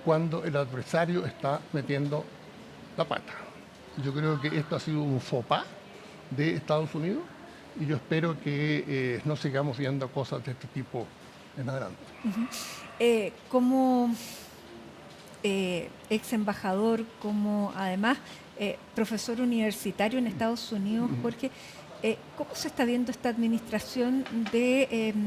cuando el adversario está metiendo la pata. Yo creo que esto ha sido un faux pas de Estados Unidos y yo espero que no sigamos viendo cosas de este tipo en adelante. Como ex embajador, como además profesor universitario en Estados Unidos, Jorge, ¿cómo se está viendo esta administración de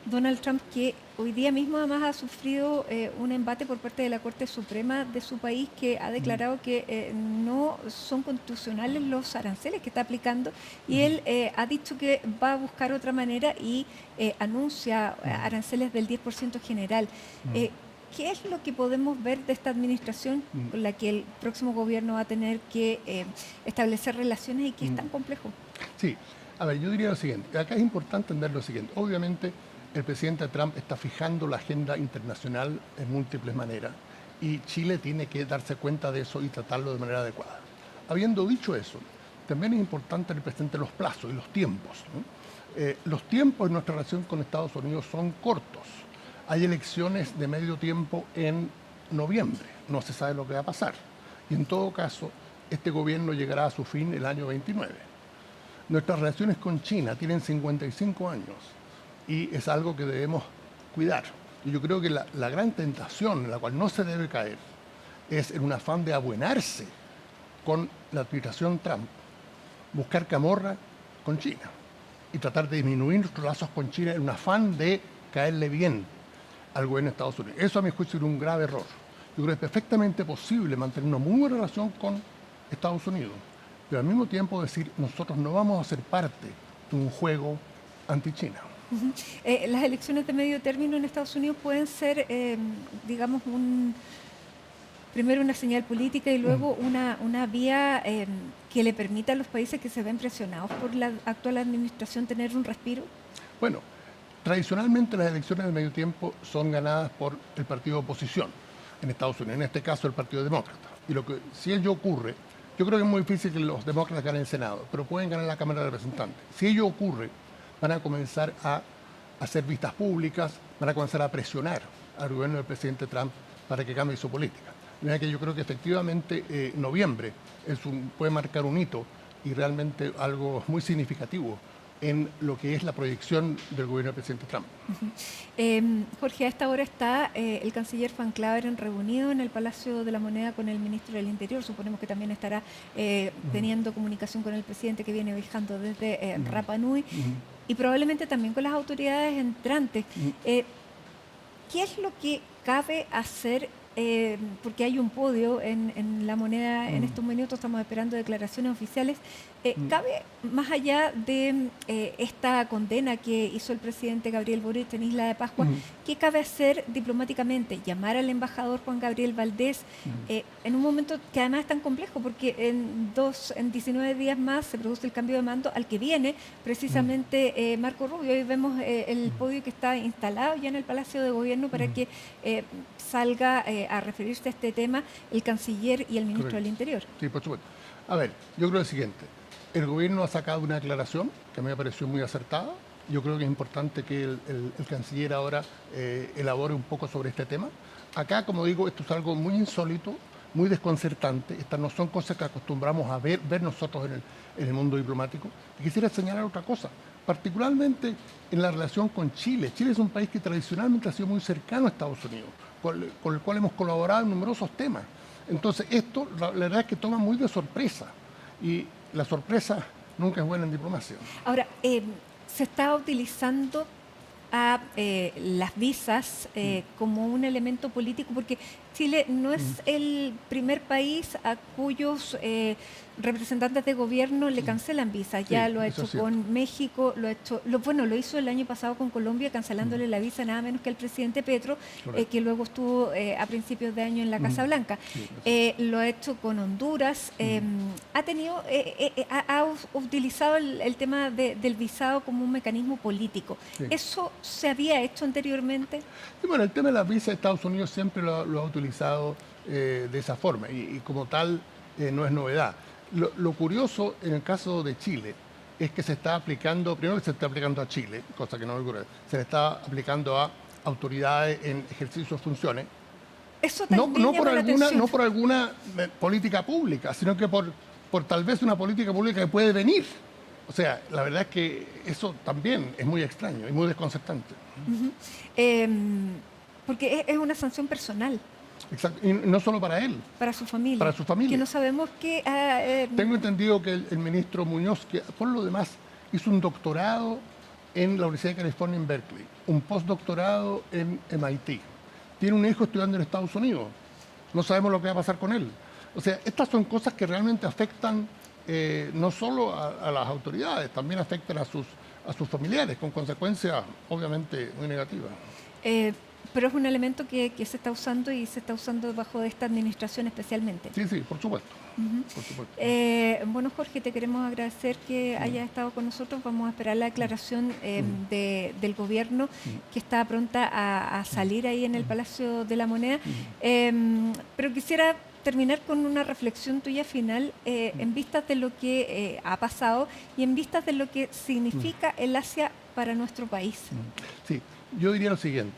Donald Trump, que hoy día mismo además ha sufrido un embate por parte de la Corte Suprema de su país, que ha declarado que no son constitucionales los aranceles que está aplicando, y él ha dicho que va a buscar otra manera y anuncia aranceles del 10% general? ¿Qué es lo que podemos ver de esta administración con la que el próximo gobierno va a tener que establecer relaciones y que es tan complejo? Sí, a ver, yo diría lo siguiente. Acá es importante entender lo siguiente. Obviamente, el presidente Trump está fijando la agenda internacional en múltiples maneras y Chile tiene que darse cuenta de eso y tratarlo de manera adecuada. Habiendo dicho eso, también es importante tener presente los plazos y los tiempos, ¿no? Los tiempos en nuestra relación con Estados Unidos son cortos. Hay elecciones de medio tiempo en noviembre, no se sabe lo que va a pasar. Y en todo caso, este gobierno llegará a su fin el año 29. Nuestras relaciones con China tienen 55 años y es algo que debemos cuidar. Y yo creo que la gran tentación en la cual no se debe caer es en un afán de abuenarse con la administración Trump, buscar camorra con China y tratar de disminuir nuestros lazos con China en un afán de caerle bien al gobierno de Estados Unidos. Eso, a mi juicio, es un grave error. Yo creo que es perfectamente posible mantener una muy buena relación con Estados Unidos, pero al mismo tiempo decir, nosotros no vamos a ser parte de un juego anti-China. Las elecciones de medio término en Estados Unidos pueden ser, digamos, primero una señal política y luego una vía que le permita a los países que se ven presionados por la actual administración tener un respiro. Bueno, tradicionalmente las elecciones de medio tiempo son ganadas por el partido de oposición en Estados Unidos, en este caso el Partido Demócrata. Y lo que si ello ocurre, yo creo que es muy difícil que los demócratas ganen el Senado, pero pueden ganar la Cámara de Representantes. Si ello ocurre, van a comenzar a hacer vistas públicas, van a comenzar a presionar al gobierno del presidente Trump para que cambie su política. De manera que yo creo que efectivamente noviembre puede marcar un hito y realmente algo muy significativo en lo que es la proyección del gobierno del presidente Trump. Jorge, a esta hora está el canciller Van Claveren reunido en el Palacio de la Moneda con el ministro del Interior. Suponemos que también estará teniendo comunicación con el presidente que viene viajando desde Rapa Nui y probablemente también con las autoridades entrantes. ¿Qué es lo que cabe hacer? Porque hay un podio en la Moneda en estos minutos, estamos esperando declaraciones oficiales. ¿Cabe, más allá de esta condena que hizo el presidente Gabriel Boric en Isla de Pascua, qué cabe hacer diplomáticamente? Llamar al embajador Juan Gabriel Valdés en un momento que además es tan complejo, porque en 19 días más se produce el cambio de mando al que viene precisamente Marco Rubio. Hoy vemos el podio que está instalado ya en el Palacio de Gobierno para que salga a referirse a este tema el canciller y el ministro del Interior. Sí, por supuesto. A ver, yo creo lo siguiente. El gobierno ha sacado una declaración que me pareció muy acertada. Yo creo que es importante que el canciller ahora elabore un poco sobre este tema. Acá, como digo, esto es algo muy insólito, muy desconcertante. Estas no son cosas que acostumbramos a ver nosotros en el mundo diplomático. Y quisiera señalar otra cosa, particularmente en la relación con Chile. Chile es un país que tradicionalmente ha sido muy cercano a Estados Unidos, con el cual hemos colaborado en numerosos temas. Entonces, esto, la verdad es que toma muy de sorpresa. Y la sorpresa nunca es buena en diplomacia. Ahora, se está utilizando a las visas como un elemento político, porque Chile no es el primer país a cuyos representantes de gobierno le cancelan visas. Ya lo ha hecho con México, lo hizo el año pasado con Colombia, cancelándole la visa nada menos que al presidente Petro, que luego estuvo a principios de año en la Casa Blanca. Lo ha hecho con Honduras. Ha utilizado el tema del visado como un mecanismo político. ¿Eso se había hecho anteriormente? Y bueno, el tema de las visas, Estados Unidos siempre lo ha utilizado de esa forma y como tal no es novedad. Lo curioso en el caso de Chile es que se está aplicando, primero que se está aplicando a Chile, cosa que no ocurre, se le está aplicando a autoridades en ejercicio de funciones Eso no por la alguna política pública, sino que por tal vez una política pública que puede venir. O sea, la verdad es que eso también es muy extraño y muy desconcertante. Porque es una sanción personal. Exacto. Y no solo para él. Para su familia. Para su familia. Que no sabemos qué... Tengo entendido que el ministro Muñoz, que por lo demás hizo un doctorado en la Universidad de California en Berkeley, un postdoctorado en MIT. Tiene un hijo estudiando en Estados Unidos. No sabemos lo que va a pasar con él. O sea, estas son cosas que realmente afectan no solo a las autoridades, también afectan a sus familiares, con consecuencias obviamente muy negativas. Pero es un elemento que se está usando y se está usando bajo esta administración especialmente. Sí, por supuesto. Por supuesto. Bueno, Jorge, te queremos agradecer que hayas estado con nosotros. Vamos a esperar la aclaración del gobierno que está pronta a salir ahí en el Palacio de la Moneda. Pero quisiera terminar con una reflexión tuya final en vistas de lo que ha pasado y en vistas de lo que significa el Asia para nuestro país. Sí, yo diría lo siguiente.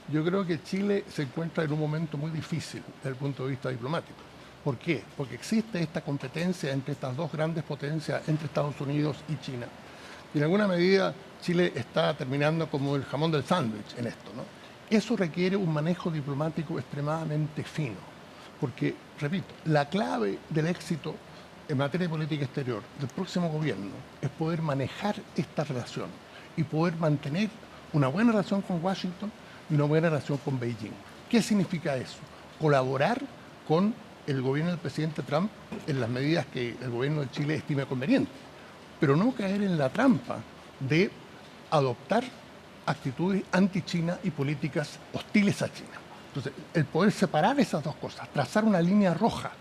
Yo creo que Chile se encuentra en un momento muy difícil desde el punto de vista diplomático. ¿Por qué? Porque existe esta competencia entre estas dos grandes potencias, entre Estados Unidos y China. Y en alguna medida Chile está terminando como el jamón del sándwich en esto, ¿no? Eso requiere un manejo diplomático extremadamente fino. Porque, repito, la clave del éxito en materia de política exterior del próximo gobierno es poder manejar esta relación y poder mantener una buena relación con Washington y una buena relación con Beijing. ¿Qué significa eso? Colaborar con el gobierno del presidente Trump en las medidas que el gobierno de Chile estime convenientes, pero no caer en la trampa de adoptar actitudes anti-China y políticas hostiles a China. Entonces, el poder separar esas dos cosas, trazar una línea roja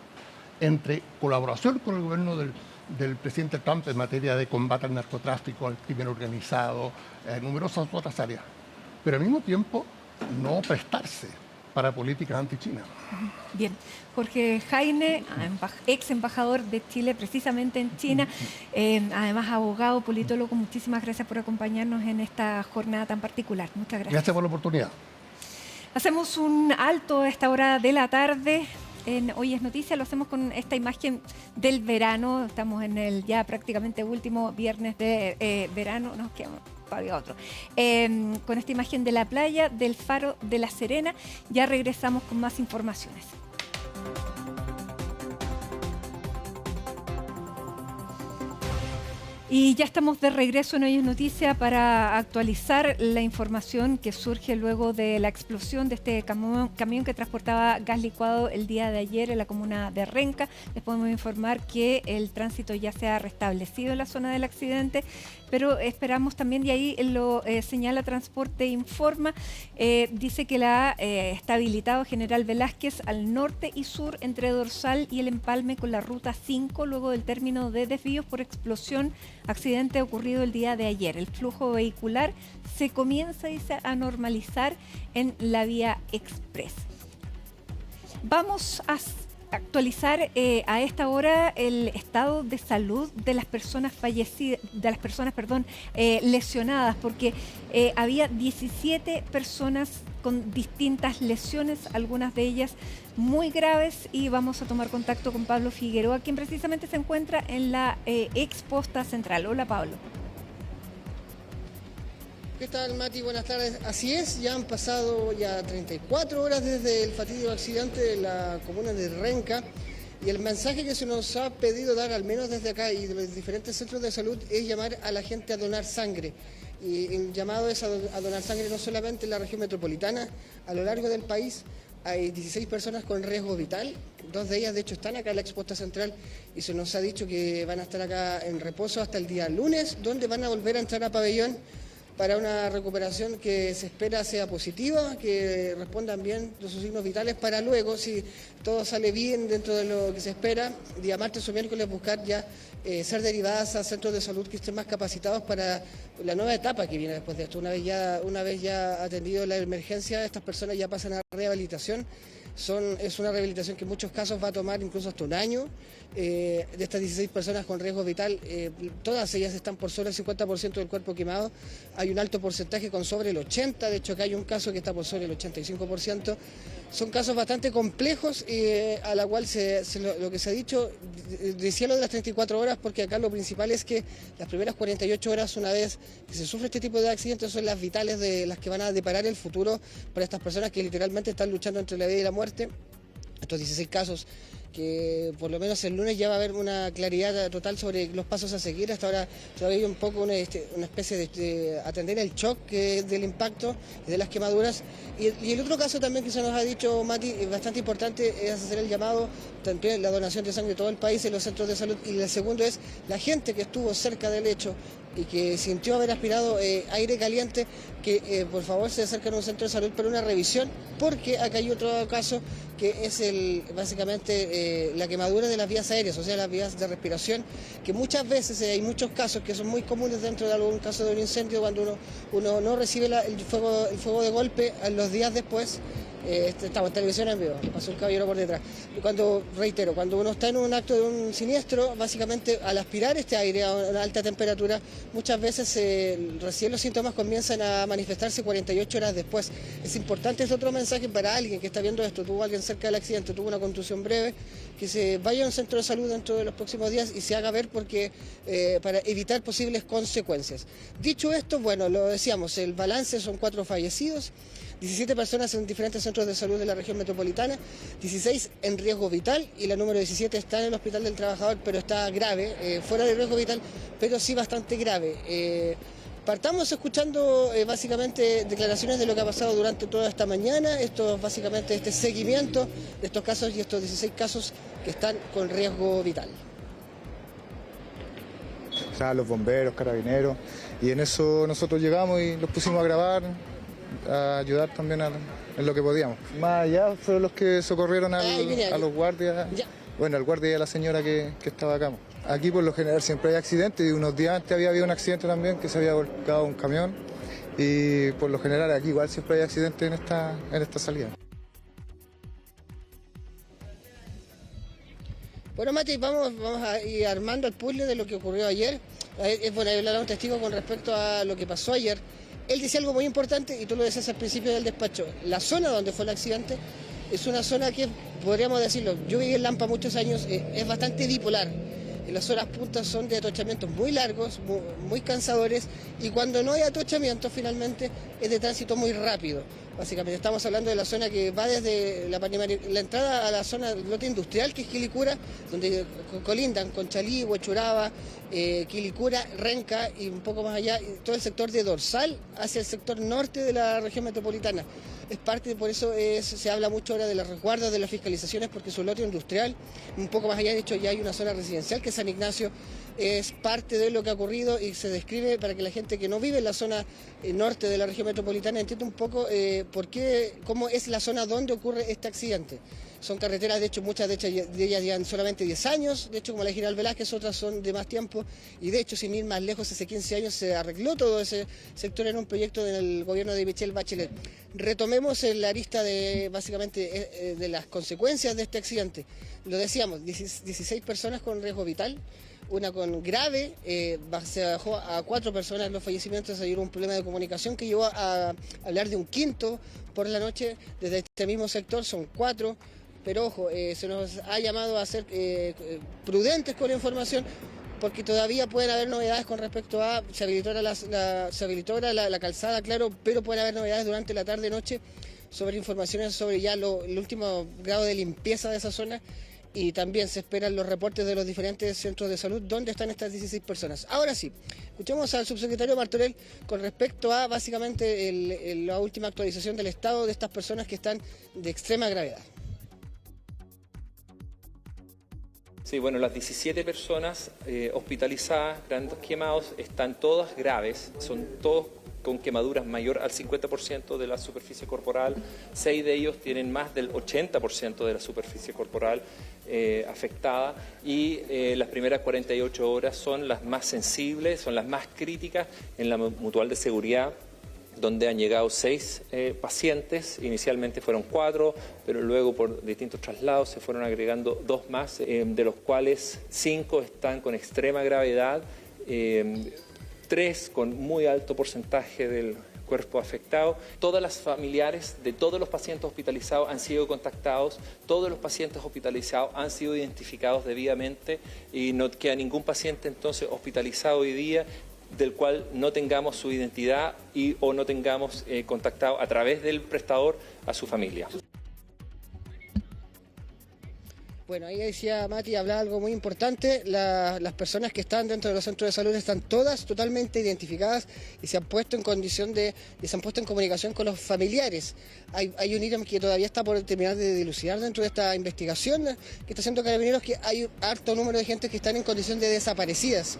entre colaboración con el gobierno del presidente Trump en materia de combate al narcotráfico, al crimen organizado, numerosas otras áreas, pero al mismo tiempo no prestarse para políticas anti-China. Bien, Jorge Jaime, ex embajador de Chile precisamente en China, además abogado, politólogo, muchísimas gracias por acompañarnos en esta jornada tan particular. Muchas gracias. Gracias por la oportunidad. Hacemos un alto a esta hora de la tarde. Hoy es Noticia, lo hacemos con esta imagen del verano. Estamos en el ya prácticamente último viernes de verano. Nos quedamos todavía otro. Con esta imagen de la playa, del Faro de La Serena. Ya regresamos con más informaciones. Y ya estamos de regreso en Hoy es Noticia para actualizar la información que surge luego de la explosión de este camión que transportaba gas licuado el día de ayer en la comuna de Renca. Les podemos informar que el tránsito ya se ha restablecido en la zona del accidente, pero esperamos también, y ahí lo señala Transporte Informa, dice que está habilitado General Velázquez al norte y sur entre Dorsal y el empalme con la ruta 5 luego del término de desvíos por explosión, accidente ocurrido el día de ayer. El flujo vehicular se comienza, dice, a normalizar en la vía express. Vamos a actualizar a esta hora el estado de salud de las personas fallecidas, lesionadas, porque había 17 personas con distintas lesiones, algunas de ellas muy graves, y vamos a tomar contacto con Pablo Figueroa, quien precisamente se encuentra en la ex posta central. Hola, Pablo. ¿Qué tal, Mati? Buenas tardes. Así es, ya han pasado ya 34 horas desde el fatídico accidente de la comuna de Renca, y el mensaje que se nos ha pedido dar, al menos desde acá y de los diferentes centros de salud, es llamar a la gente a donar sangre. Y el llamado es a donar sangre no solamente en la región metropolitana, a lo largo del país. Hay 16 personas con riesgo vital, 2 de ellas de hecho están acá en la exposta central y se nos ha dicho que van a estar acá en reposo hasta el día lunes, donde van a volver a entrar a pabellón para una recuperación que se espera sea positiva, que respondan bien de sus signos vitales, para luego, si todo sale bien dentro de lo que se espera, día martes o miércoles buscar ya ser derivadas a centros de salud que estén más capacitados para la nueva etapa que viene después de esto. Una vez ya atendido la emergencia, estas personas ya pasan a rehabilitación es una rehabilitación que en muchos casos va a tomar incluso hasta un año. De estas 16 personas con riesgo vital, todas ellas están por sobre el 50% del cuerpo quemado. Hay un alto porcentaje con sobre el 80%, de hecho acá hay un caso que está por sobre el 85%. Son casos bastante complejos a la cual lo que se ha dicho, decía lo de las 34 horas, porque acá lo principal es que las primeras 48 horas, una vez que se sufre este tipo de accidentes, son las vitales de las que van a deparar el futuro para estas personas que literalmente están luchando entre la vida y la muerte. Estos 16 casos que por lo menos el lunes ya va a haber una claridad total sobre los pasos a seguir. Hasta ahora todavía hay un poco una especie de atender el shock del impacto y de las quemaduras. Y el otro caso también que se nos ha dicho, Mati, es bastante importante, es hacer el llamado, también la donación de sangre de todo el país en los centros de salud. Y el segundo es la gente que estuvo cerca del hecho y que sintió haber aspirado aire caliente, que por favor se acerquen a un centro de salud para una revisión, porque acá hay otro caso que es básicamente la quemadura de las vías aéreas, o sea, las vías de respiración, que muchas veces hay muchos casos que son muy comunes dentro de algún caso de un incendio, cuando uno no recibe el fuego de golpe, a los días después. Estamos en televisión en vivo, pasó un caballero por detrás. Cuando uno está en un acto de un siniestro, básicamente al aspirar este aire a una alta temperatura, muchas veces recién los síntomas comienzan a manifestarse 48 horas después. Es importante este otro mensaje para alguien que está viendo esto, tuvo alguien cerca del accidente, tuvo una contusión breve, que se vaya a un centro de salud dentro de los próximos días y se haga ver, porque para evitar posibles consecuencias. Dicho esto, bueno, lo decíamos, el balance son 4 fallecidos, 17 personas en diferentes centros de salud de la región metropolitana, 16 en riesgo vital y la número 17 está en el Hospital del Trabajador, pero está grave, fuera de riesgo vital, pero sí bastante grave. Partamos escuchando básicamente declaraciones de lo que ha pasado durante toda esta mañana, básicamente este seguimiento de estos casos y estos 16 casos que están con riesgo vital. O sea, los bomberos, carabineros, y en eso nosotros llegamos y los pusimos a grabar, a ayudar también en lo que podíamos. Más allá fueron los que socorrieron a los guardias, bueno, al guardia y a la señora que estaba acá. Aquí por lo general siempre hay accidentes, y unos días antes había habido un accidente también, que se había volcado un camión, y por lo general aquí igual siempre hay accidentes en esta salida. Bueno, Mati, vamos a ir armando el puzzle de lo que ocurrió ayer. Es bueno hablar a un testigo con respecto a lo que pasó ayer. Él decía algo muy importante, y tú lo decías al principio del despacho. La zona donde fue el accidente es una zona que, podríamos decirlo, yo viví en Lampa muchos años, es bastante bipolar. Las horas puntas son de atochamientos muy largos, muy cansadores, y cuando no hay atochamiento finalmente es de tránsito muy rápido. Básicamente estamos hablando de la zona que va desde la entrada a la zona del lote industrial, que es Quilicura, donde colindan con Chalí, Huechuraba, Quilicura, Renca y un poco más allá, todo el sector de Dorsal hacia el sector norte de la región metropolitana. Es parte, por eso se habla mucho ahora de los resguardos, de las fiscalizaciones, porque su lote industrial, un poco más allá, de hecho ya hay una zona residencial que es San Ignacio, es parte de lo que ha ocurrido y se describe para que la gente que no vive en la zona norte de la región metropolitana entienda un poco cómo es la zona donde ocurre este accidente. Son carreteras, de hecho, muchas de ellas llevan solamente 10 años, de hecho, como la General Velázquez, otras son de más tiempo, y de hecho, sin ir más lejos, hace 15 años se arregló todo ese sector en un proyecto del gobierno de Michelle Bachelet. Retomemos la arista básicamente de las consecuencias de este accidente. Lo decíamos, 16 personas con riesgo vital, una con grave, se bajó a 4 personas los fallecimientos. Hay un problema de comunicación que llevó a hablar de un quinto por la noche desde este mismo sector, son 4. Pero ojo, se nos ha llamado a ser prudentes con la información, porque todavía pueden haber novedades con respecto a, se habilitó la calzada, claro, pero pueden haber novedades durante la tarde-noche sobre informaciones sobre ya el último grado de limpieza de esa zona, y también se esperan los reportes de los diferentes centros de salud donde están estas 16 personas. Ahora sí, escuchemos al subsecretario Martorell con respecto a básicamente la última actualización del estado de estas personas que están de extrema gravedad. Sí, bueno, las 17 personas hospitalizadas, grandes quemados, están todas graves, son todos con quemaduras mayor al 50% de la superficie corporal. 6 de ellos tienen más del 80% de la superficie corporal afectada, y las primeras 48 horas son las más sensibles, son las más críticas. En la mutual de seguridad donde han llegado 6 pacientes. Inicialmente fueron 4, pero luego por distintos traslados se fueron agregando 2 más, de los cuales 5 están con extrema gravedad, 3 con muy alto porcentaje del cuerpo afectado. Todas las familiares de todos los pacientes hospitalizados han sido contactados, todos los pacientes hospitalizados han sido identificados debidamente y no queda ningún paciente entonces hospitalizado hoy día del cual no tengamos su identidad o no tengamos contactado a través del prestador a su familia. Bueno, ahí decía Mati, hablaba algo muy importante. Las personas que están dentro de los centros de salud están todas totalmente identificadas y se han puesto en comunicación con los familiares. Hay un ítem que todavía está por terminar de dilucidar dentro de esta investigación que está haciendo Carabineros, que hay harto número de gente que están en condición de desaparecidas.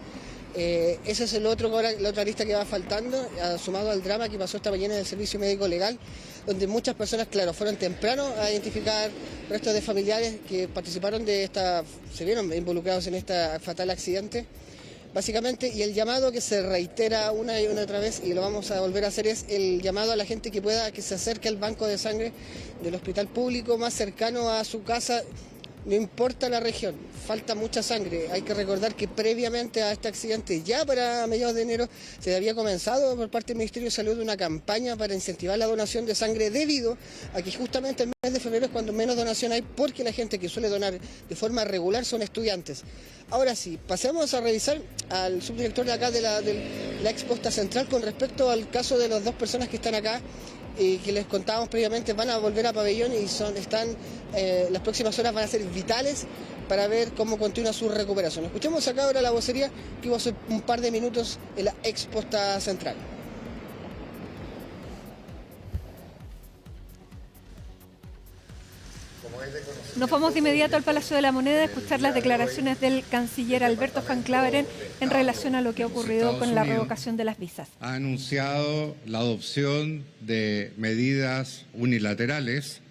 Ese es la otra lista que va faltando, sumado al drama que pasó esta mañana en el Servicio Médico Legal, donde muchas personas, claro, fueron temprano a identificar restos de familiares que participaron se vieron involucrados en este fatal accidente, básicamente, y el llamado que se reitera una y otra vez, y lo vamos a volver a hacer, es el llamado a la gente que se acerque al banco de sangre del hospital público más cercano a su casa. No importa la región, falta mucha sangre. Hay que recordar que previamente a este accidente, ya para mediados de enero, se había comenzado por parte del Ministerio de Salud una campaña para incentivar la donación de sangre, debido a que justamente el mes de febrero es cuando menos donación hay, porque la gente que suele donar de forma regular son estudiantes. Ahora sí, pasemos a revisar al subdirector de acá de la ex posta central con respecto al caso de las 2 personas que están acá y que les contábamos previamente. Van a volver a pabellón y las próximas horas van a ser vitales para ver cómo continúa su recuperación. Escuchemos acá ahora la vocería que hubo hace un par de minutos en la ex posta central. Nos vamos de inmediato al Palacio de la Moneda a escuchar las declaraciones del canciller Alberto Van Klaveren en relación a lo que ha ocurrido con la revocación de las visas. Ha anunciado la adopción de medidas unilaterales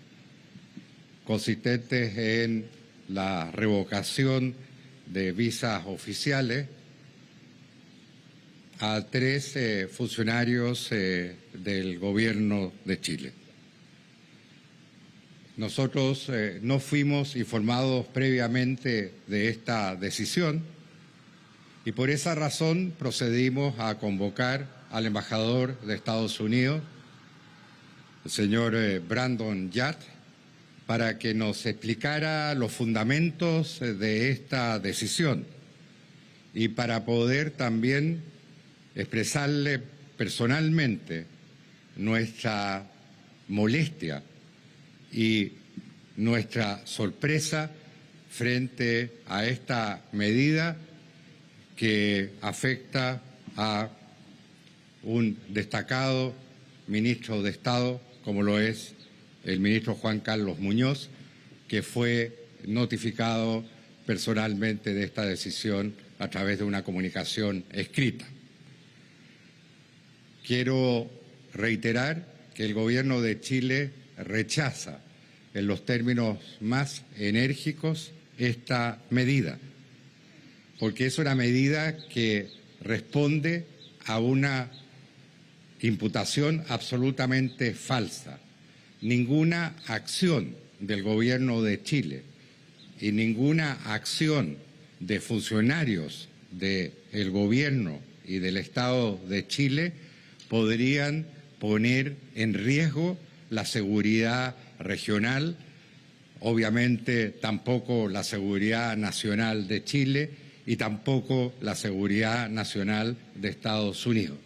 consistentes en la revocación de visas oficiales a 3 funcionarios del gobierno de Chile. Nosotros no fuimos informados previamente de esta decisión y por esa razón procedimos a convocar al embajador de Estados Unidos, el señor Brandon Yatt, para que nos explicara los fundamentos de esta decisión y para poder también expresarle personalmente nuestra molestia y nuestra sorpresa frente a esta medida que afecta a un destacado ministro de Estado, como lo es el ministro Juan Carlos Muñoz, que fue notificado personalmente de esta decisión a través de una comunicación escrita. Quiero reiterar que el Gobierno de Chile rechaza en los términos más enérgicos esta medida, porque es una medida que responde a una imputación absolutamente falsa. Ninguna acción del Gobierno de Chile y ninguna acción de funcionarios del Gobierno y del Estado de Chile podrían poner en riesgo la seguridad regional, obviamente tampoco la seguridad nacional de Chile y tampoco la seguridad nacional de Estados Unidos.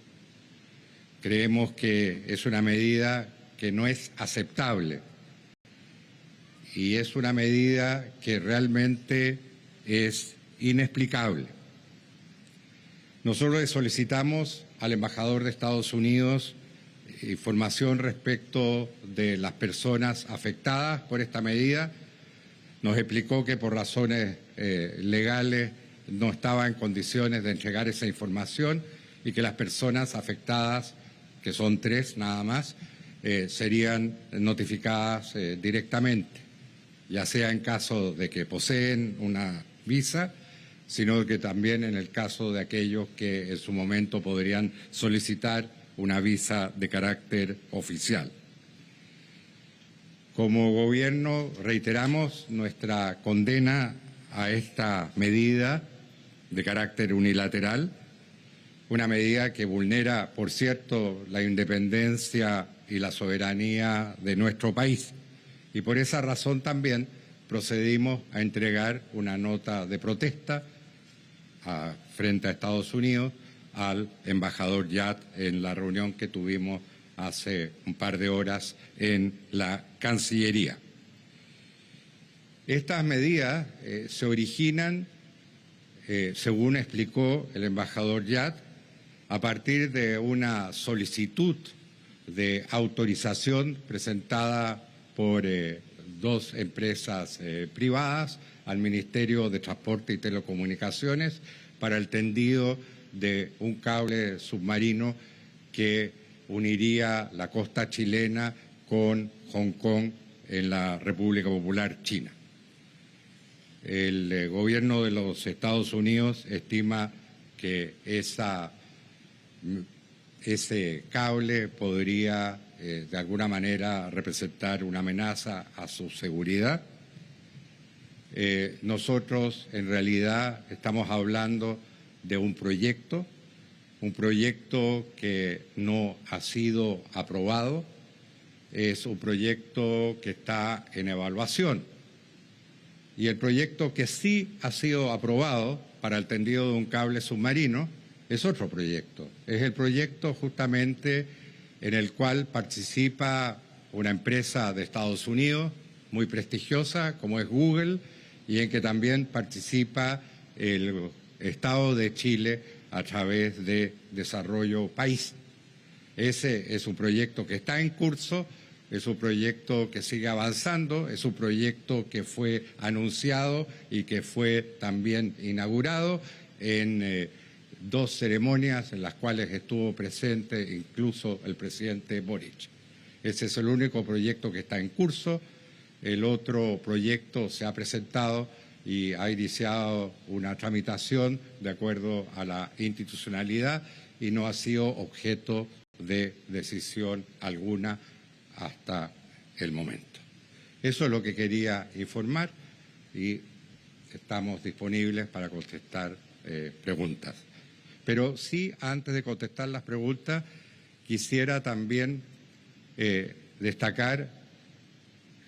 Creemos que es una medida que no es aceptable y es una medida que realmente es inexplicable. Nosotros le solicitamos al embajador de Estados Unidos información respecto de las personas afectadas por esta medida. Nos explicó que por razones legales no estaba en condiciones de entregar esa información y que las personas afectadas, que son 3 nada más, serían notificadas directamente, ya sea en caso de que poseen una visa, sino que también en el caso de aquellos que en su momento podrían solicitar una visa de carácter oficial. Como gobierno reiteramos nuestra condena a esta medida de carácter unilateral, una medida que vulnera, por cierto, la independencia y la soberanía de nuestro país. Y por esa razón también procedimos a entregar una nota de protesta frente a Estados Unidos al embajador Yat en la reunión que tuvimos hace un par de horas en la Cancillería. Estas medidas se originan, según explicó el embajador Yat, a partir de una solicitud de autorización presentada por dos empresas privadas al Ministerio de Transporte y Telecomunicaciones para el tendido de un cable submarino que uniría la costa chilena con Hong Kong en la República Popular China. El gobierno de los Estados Unidos estima que ese cable podría de alguna manera representar una amenaza a su seguridad. Nosotros en realidad estamos hablando de un proyecto que no ha sido aprobado, es un proyecto que está en evaluación. Y el proyecto que sí ha sido aprobado para el tendido de un cable submarino es otro proyecto. Es el proyecto justamente en el cual participa una empresa de Estados Unidos muy prestigiosa como es Google y en que también participa el Estado de Chile a través de Desarrollo País. Ese es un proyecto que está en curso, es un proyecto que sigue avanzando, es un proyecto que fue anunciado y que fue también inaugurado en dos ceremonias en las cuales estuvo presente incluso el presidente Boric. Ese es el único proyecto que está en curso. El otro proyecto se ha presentado y ha iniciado una tramitación de acuerdo a la institucionalidad y no ha sido objeto de decisión alguna hasta el momento. Eso es lo que quería informar y estamos disponibles para contestar preguntas. Pero sí, antes de contestar las preguntas, quisiera también destacar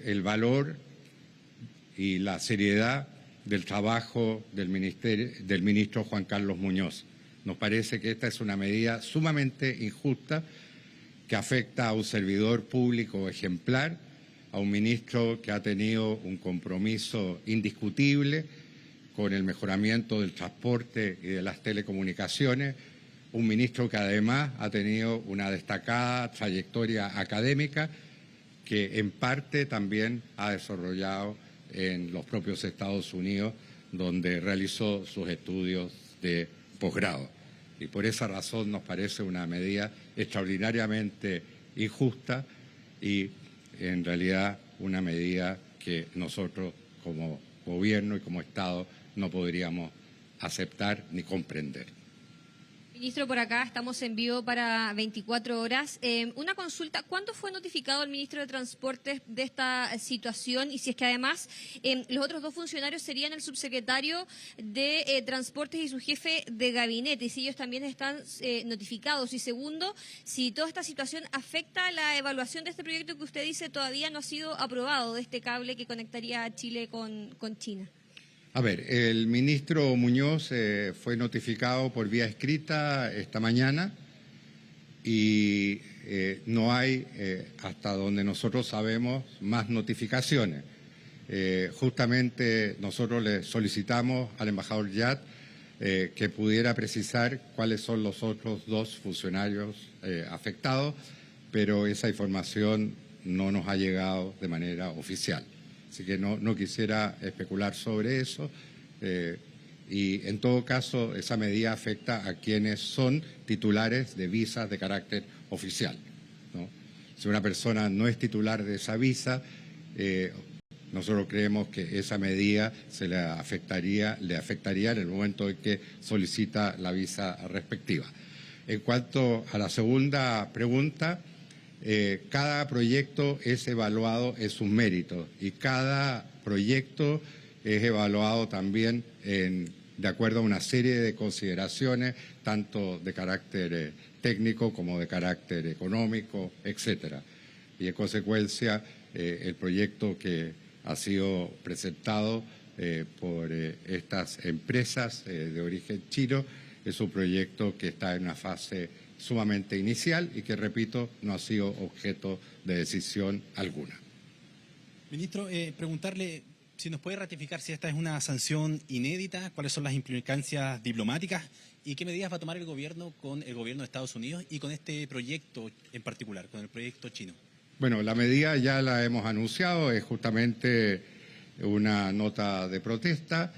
el valor y la seriedad del trabajo del ministro Juan Carlos Muñoz. Nos parece que esta es una medida sumamente injusta que afecta a un servidor público ejemplar, a un ministro que ha tenido un compromiso indiscutible con el mejoramiento del transporte y de las telecomunicaciones, un ministro que además ha tenido una destacada trayectoria académica que en parte también ha desarrollado en los propios Estados Unidos, donde realizó sus estudios de posgrado. Y por esa razón nos parece una medida extraordinariamente injusta y en realidad una medida que nosotros como gobierno y como Estado no podríamos aceptar ni comprender. Ministro, por acá estamos en vivo para 24 horas. Una consulta, ¿cuándo fue notificado el ministro de Transportes de esta situación? Y si es que además los otros dos funcionarios serían el subsecretario de Transportes y su jefe de gabinete, y si ellos también están notificados. Y segundo, si toda esta situación afecta la evaluación de este proyecto que usted dice todavía no ha sido aprobado, de este cable que conectaría a Chile con China. A ver, el ministro Muñoz fue notificado por vía escrita esta mañana y no hay, hasta donde nosotros sabemos, más notificaciones. Justamente nosotros le solicitamos al embajador Yat que pudiera precisar cuáles son los otros dos funcionarios afectados, pero esa información no nos ha llegado de manera oficial. Así que no quisiera especular sobre eso y en todo caso esa medida afecta a quienes son titulares de visas de carácter oficial, ¿no? Si una persona no es titular de esa visa, nosotros creemos que esa medida le afectaría en el momento en que solicita la visa respectiva. En cuanto a la segunda pregunta, cada proyecto es evaluado en sus méritos y cada proyecto es evaluado también de acuerdo a una serie de consideraciones, tanto de carácter técnico como de carácter económico, etcétera. Y en consecuencia, el proyecto que ha sido presentado por estas empresas de origen chino es un proyecto que está en una fase sumamente inicial y que, repito, no ha sido objeto de decisión alguna. Ministro, preguntarle si nos puede ratificar si esta es una sanción inédita, cuáles son las implicancias diplomáticas y qué medidas va a tomar el gobierno con el gobierno de Estados Unidos y con este proyecto en particular, con el proyecto chino. Bueno, la medida ya la hemos anunciado, es justamente una nota de protesta.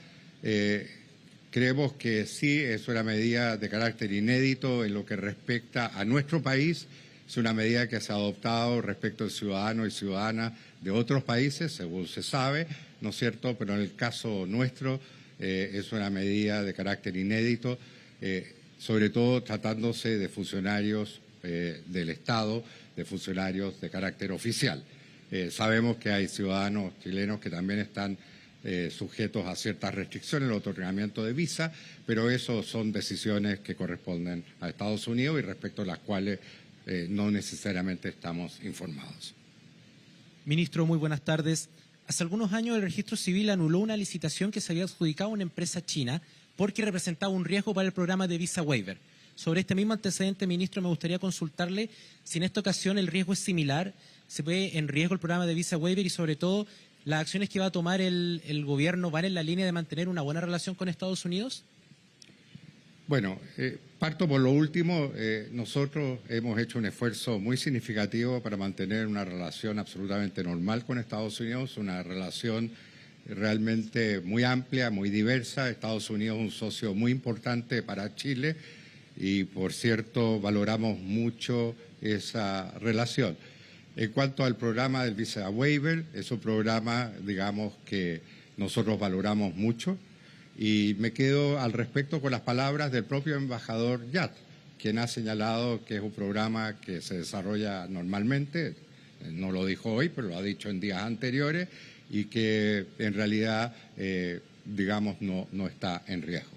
Creemos que sí, es una medida de carácter inédito en lo que respecta a nuestro país. Es una medida que se ha adoptado respecto de ciudadanos y ciudadanas de otros países, según se sabe, ¿no es cierto? Pero en el caso nuestro es una medida de carácter inédito, sobre todo tratándose de funcionarios del Estado, de funcionarios de carácter oficial. Sabemos que hay ciudadanos chilenos que también están sujetos a ciertas restricciones en el otorgamiento de visa, pero eso son decisiones que corresponden a Estados Unidos y respecto a las cuales no necesariamente estamos informados. Ministro, muy buenas tardes. Hace algunos años el Registro Civil anuló una licitación que se había adjudicado a una empresa china porque representaba un riesgo para el programa de Visa Waiver. Sobre este mismo antecedente, ministro, me gustaría consultarle si en esta ocasión el riesgo es similar, se ve en riesgo el programa de Visa Waiver y sobre todo las acciones que va a tomar el gobierno van en la línea de mantener una buena relación con Estados Unidos. Bueno, parto por lo último. Nosotros hemos hecho un esfuerzo muy significativo para mantener una relación absolutamente normal con Estados Unidos, una relación realmente muy amplia, muy diversa. Estados Unidos es un socio muy importante para Chile y, por cierto, valoramos mucho esa relación. En cuanto al programa del Visa Waiver, es un programa, digamos, que nosotros valoramos mucho. Y me quedo al respecto con las palabras del propio embajador Yat, quien ha señalado que es un programa que se desarrolla normalmente, no lo dijo hoy, pero lo ha dicho en días anteriores, y que en realidad, digamos, no está en riesgo.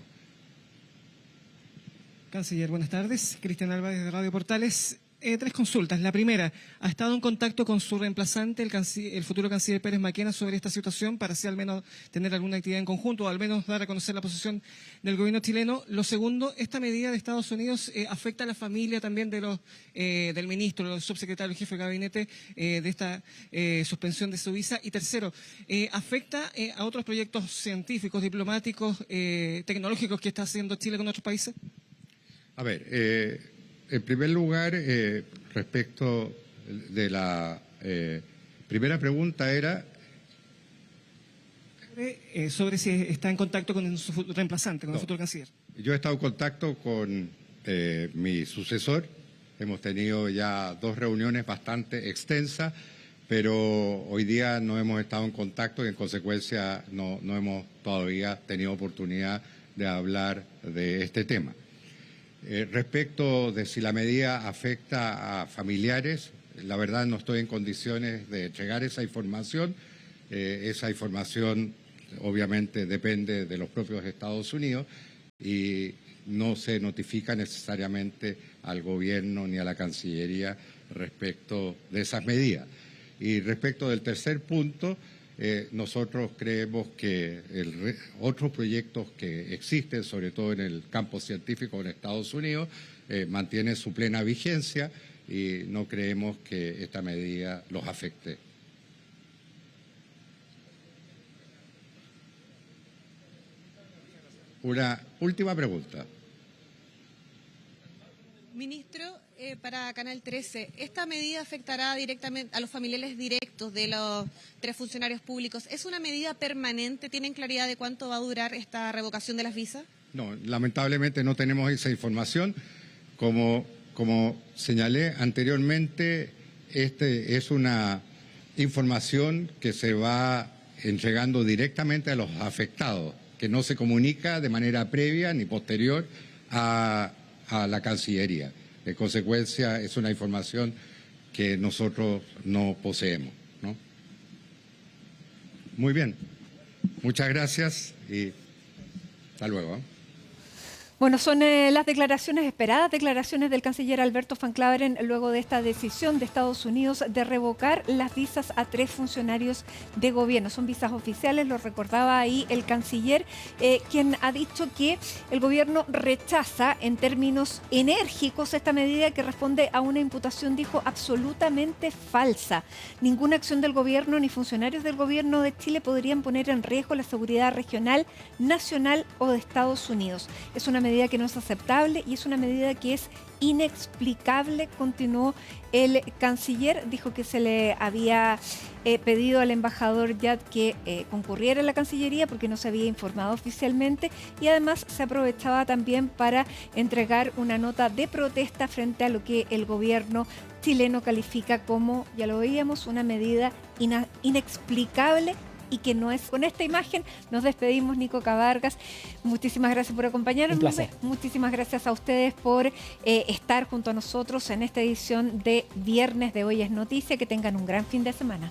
Canciller, buenas tardes. Cristian Álvarez de Radio Portales. Tres consultas. La primera, ¿ha estado en contacto con su reemplazante, el futuro canciller Pérez Maquena, sobre esta situación para así al menos tener alguna actividad en conjunto o al menos dar a conocer la posición del gobierno chileno? Lo segundo, ¿esta medida de Estados Unidos afecta a la familia también del ministro, del subsecretario, jefe de gabinete de esta suspensión de su visa? Y tercero, ¿afecta a otros proyectos científicos, diplomáticos, tecnológicos que está haciendo Chile con otros países? A ver, en primer lugar, respecto de la primera pregunta era... sobre si está en contacto con su reemplazante, con el futuro canciller. Yo he estado en contacto con mi sucesor. Hemos tenido ya 2 reuniones bastante extensas, pero hoy día no hemos estado en contacto y en consecuencia no hemos todavía tenido oportunidad de hablar de este tema. Respecto de si la medida afecta a familiares, la verdad no estoy en condiciones de entregar esa información. Esa información obviamente depende de los propios Estados Unidos y no se notifica necesariamente al gobierno ni a la Cancillería respecto de esas medidas. Y respecto del tercer punto, nosotros creemos que otros proyectos que existen, sobre todo en el campo científico en Estados Unidos, mantienen su plena vigencia y no creemos que esta medida los afecte. Una última pregunta. Ministro, para Canal 13, ¿esta medida afectará directamente a los familiares directos de los 3 funcionarios públicos? ¿Es una medida permanente? ¿Tienen claridad de cuánto va a durar esta revocación de las visas? No, lamentablemente no tenemos esa información. Como señalé anteriormente, es una información que se va entregando directamente a los afectados, que no se comunica de manera previa ni posterior a a la Cancillería. En consecuencia, es una información que nosotros no poseemos, ¿no? Muy bien. Muchas gracias y hasta luego. Bueno, son las declaraciones esperadas, declaraciones del canciller Alberto Van Claveren luego de esta decisión de Estados Unidos de revocar las visas a 3 funcionarios de gobierno. Son visas oficiales, lo recordaba ahí el canciller, quien ha dicho que el gobierno rechaza en términos enérgicos esta medida que responde a una imputación, dijo, absolutamente falsa. Ninguna acción del gobierno ni funcionarios del gobierno de Chile podrían poner en riesgo la seguridad regional, nacional o de Estados Unidos. Es una medida que no es aceptable y es una medida que es inexplicable, continuó el canciller. Dijo que se le había pedido al embajador Yad que concurriera a la Cancillería porque no se había informado oficialmente y además se aprovechaba también para entregar una nota de protesta frente a lo que el gobierno chileno califica como, ya lo veíamos, una medida inexplicable y que no es. Con esta imagen nos despedimos, Nico Cabargas. Muchísimas gracias por acompañarnos. Un placer. Muchísimas gracias a ustedes por estar junto a nosotros en esta edición de Viernes de Hoy es Noticia. Que tengan un gran fin de semana.